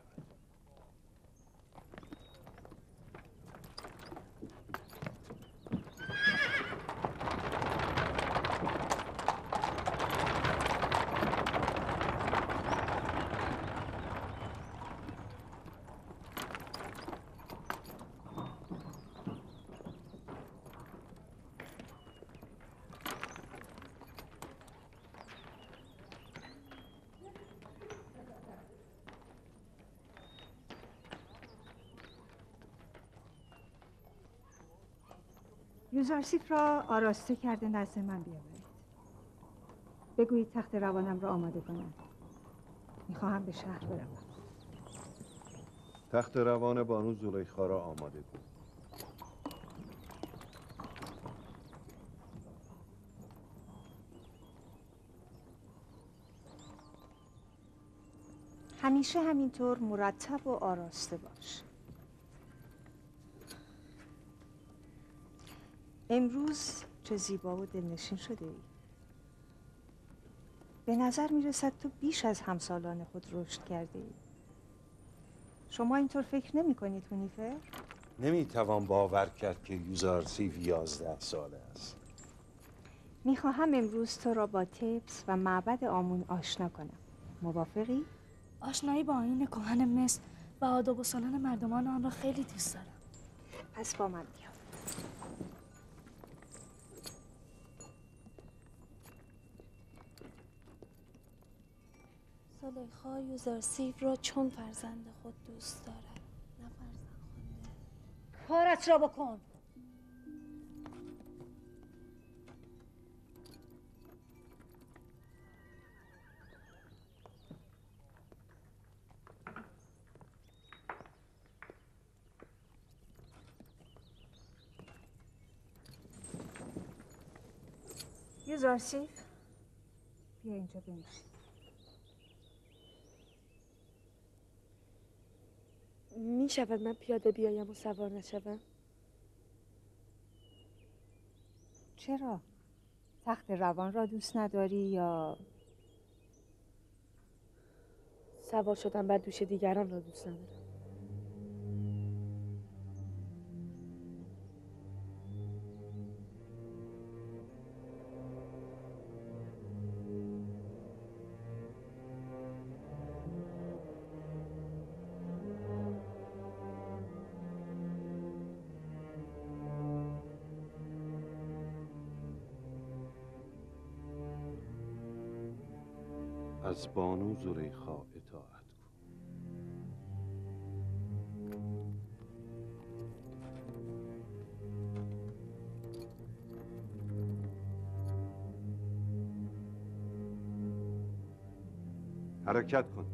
یوزارسیف را آراسته کرده نزد من بیاورید. بگویید تخت روانم را آماده کنند. میخواهم به شهر بروم. تخت روان بانو زلیخا را آماده کن. همیشه همینطور مرتب و آراسته باش. امروز چه زیبا و دلنشین شده ای. به نظر میرسد تو بیش از همسالان خود رشد کرده ای. شما اینطور فکر نمی کنید هونیفر؟ نمیتوان باور کرد که یوزارسیف 11 ساله است. میخواهم امروز تو را با تبس و معبد آمون آشنا کنم. موافقی؟ آشنایی با آیین کهن مصر و آداب و سنن مردمان آن را خیلی دوست دارم. پس با من بیا. زلیخا یوزارسیف را چون فرزند خود دوست دارد، نه فرزند خونده. کارت را بکن. یوزارسیف بیا اینجا بنشین. می شود من پیاده بیایم و سوار نشوم؟ چرا؟ تخت روان را دوست نداری یا سوار شدن بر دوش دیگران را دوست ندارم. از بانو زلیخا اطاعت کن. حرکت کن.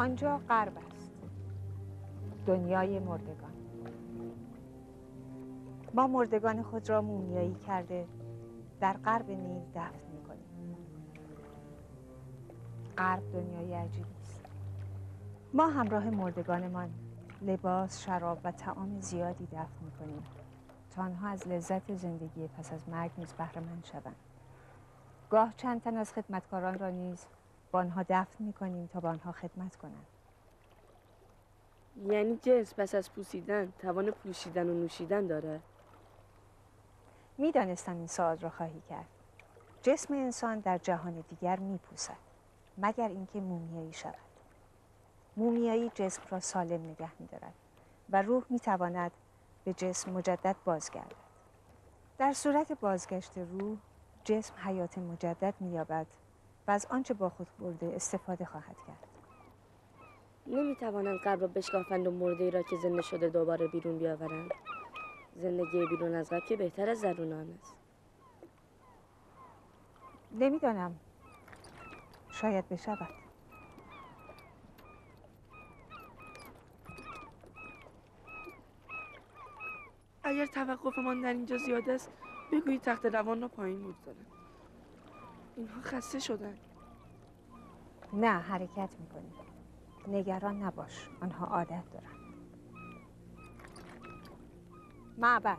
آنجا غرب است، دنیای مردگان. ما مردگان خود را مومیایی کرده در غرب نیل دفن می‌کنیم. غرب دنیای عجیبی است. ما همراه مردگانمان لباس، شراب و طعام زیادی دفن می‌کنیم تا آنها از لذت زندگی پس از مرگ نیز بهره‌مند شوند. گاه چند تن از خدمتکاران را نیز با آنها دفن می‌کنیم تا با آنها خدمت کنند. یعنی جنس پس از پوسیدن توان پوشیدن و نوشیدن داره؟ می‌دانستم این سوال را خواهی کرد. جسم انسان در جهان دیگر می‌پوسد مگر اینکه مومیایی شود. مومیایی جسم را سالم نگه می‌دارد و روح می‌تواند به جسم مجدد بازگردد. در صورت بازگشت روح، جسم حیات مجدد می‌یابد و از آنچه با خود برده استفاده خواهد کرد. نمی‌توانند قبر را بشکافند و مرده‌ای را که زنده شده دوباره بیرون بیاورند. زندگی بیرون از قبر که بهتر از درون آن است. نمی‌دانم. شاید بشود. اگر توقفمان در اینجا زیاد است بگویید تخت روان را پایین بگذارند. اینها خسته شدند. نه، حرکت می‌کنیم. نگران نباش. آنها عادت دارند. معبد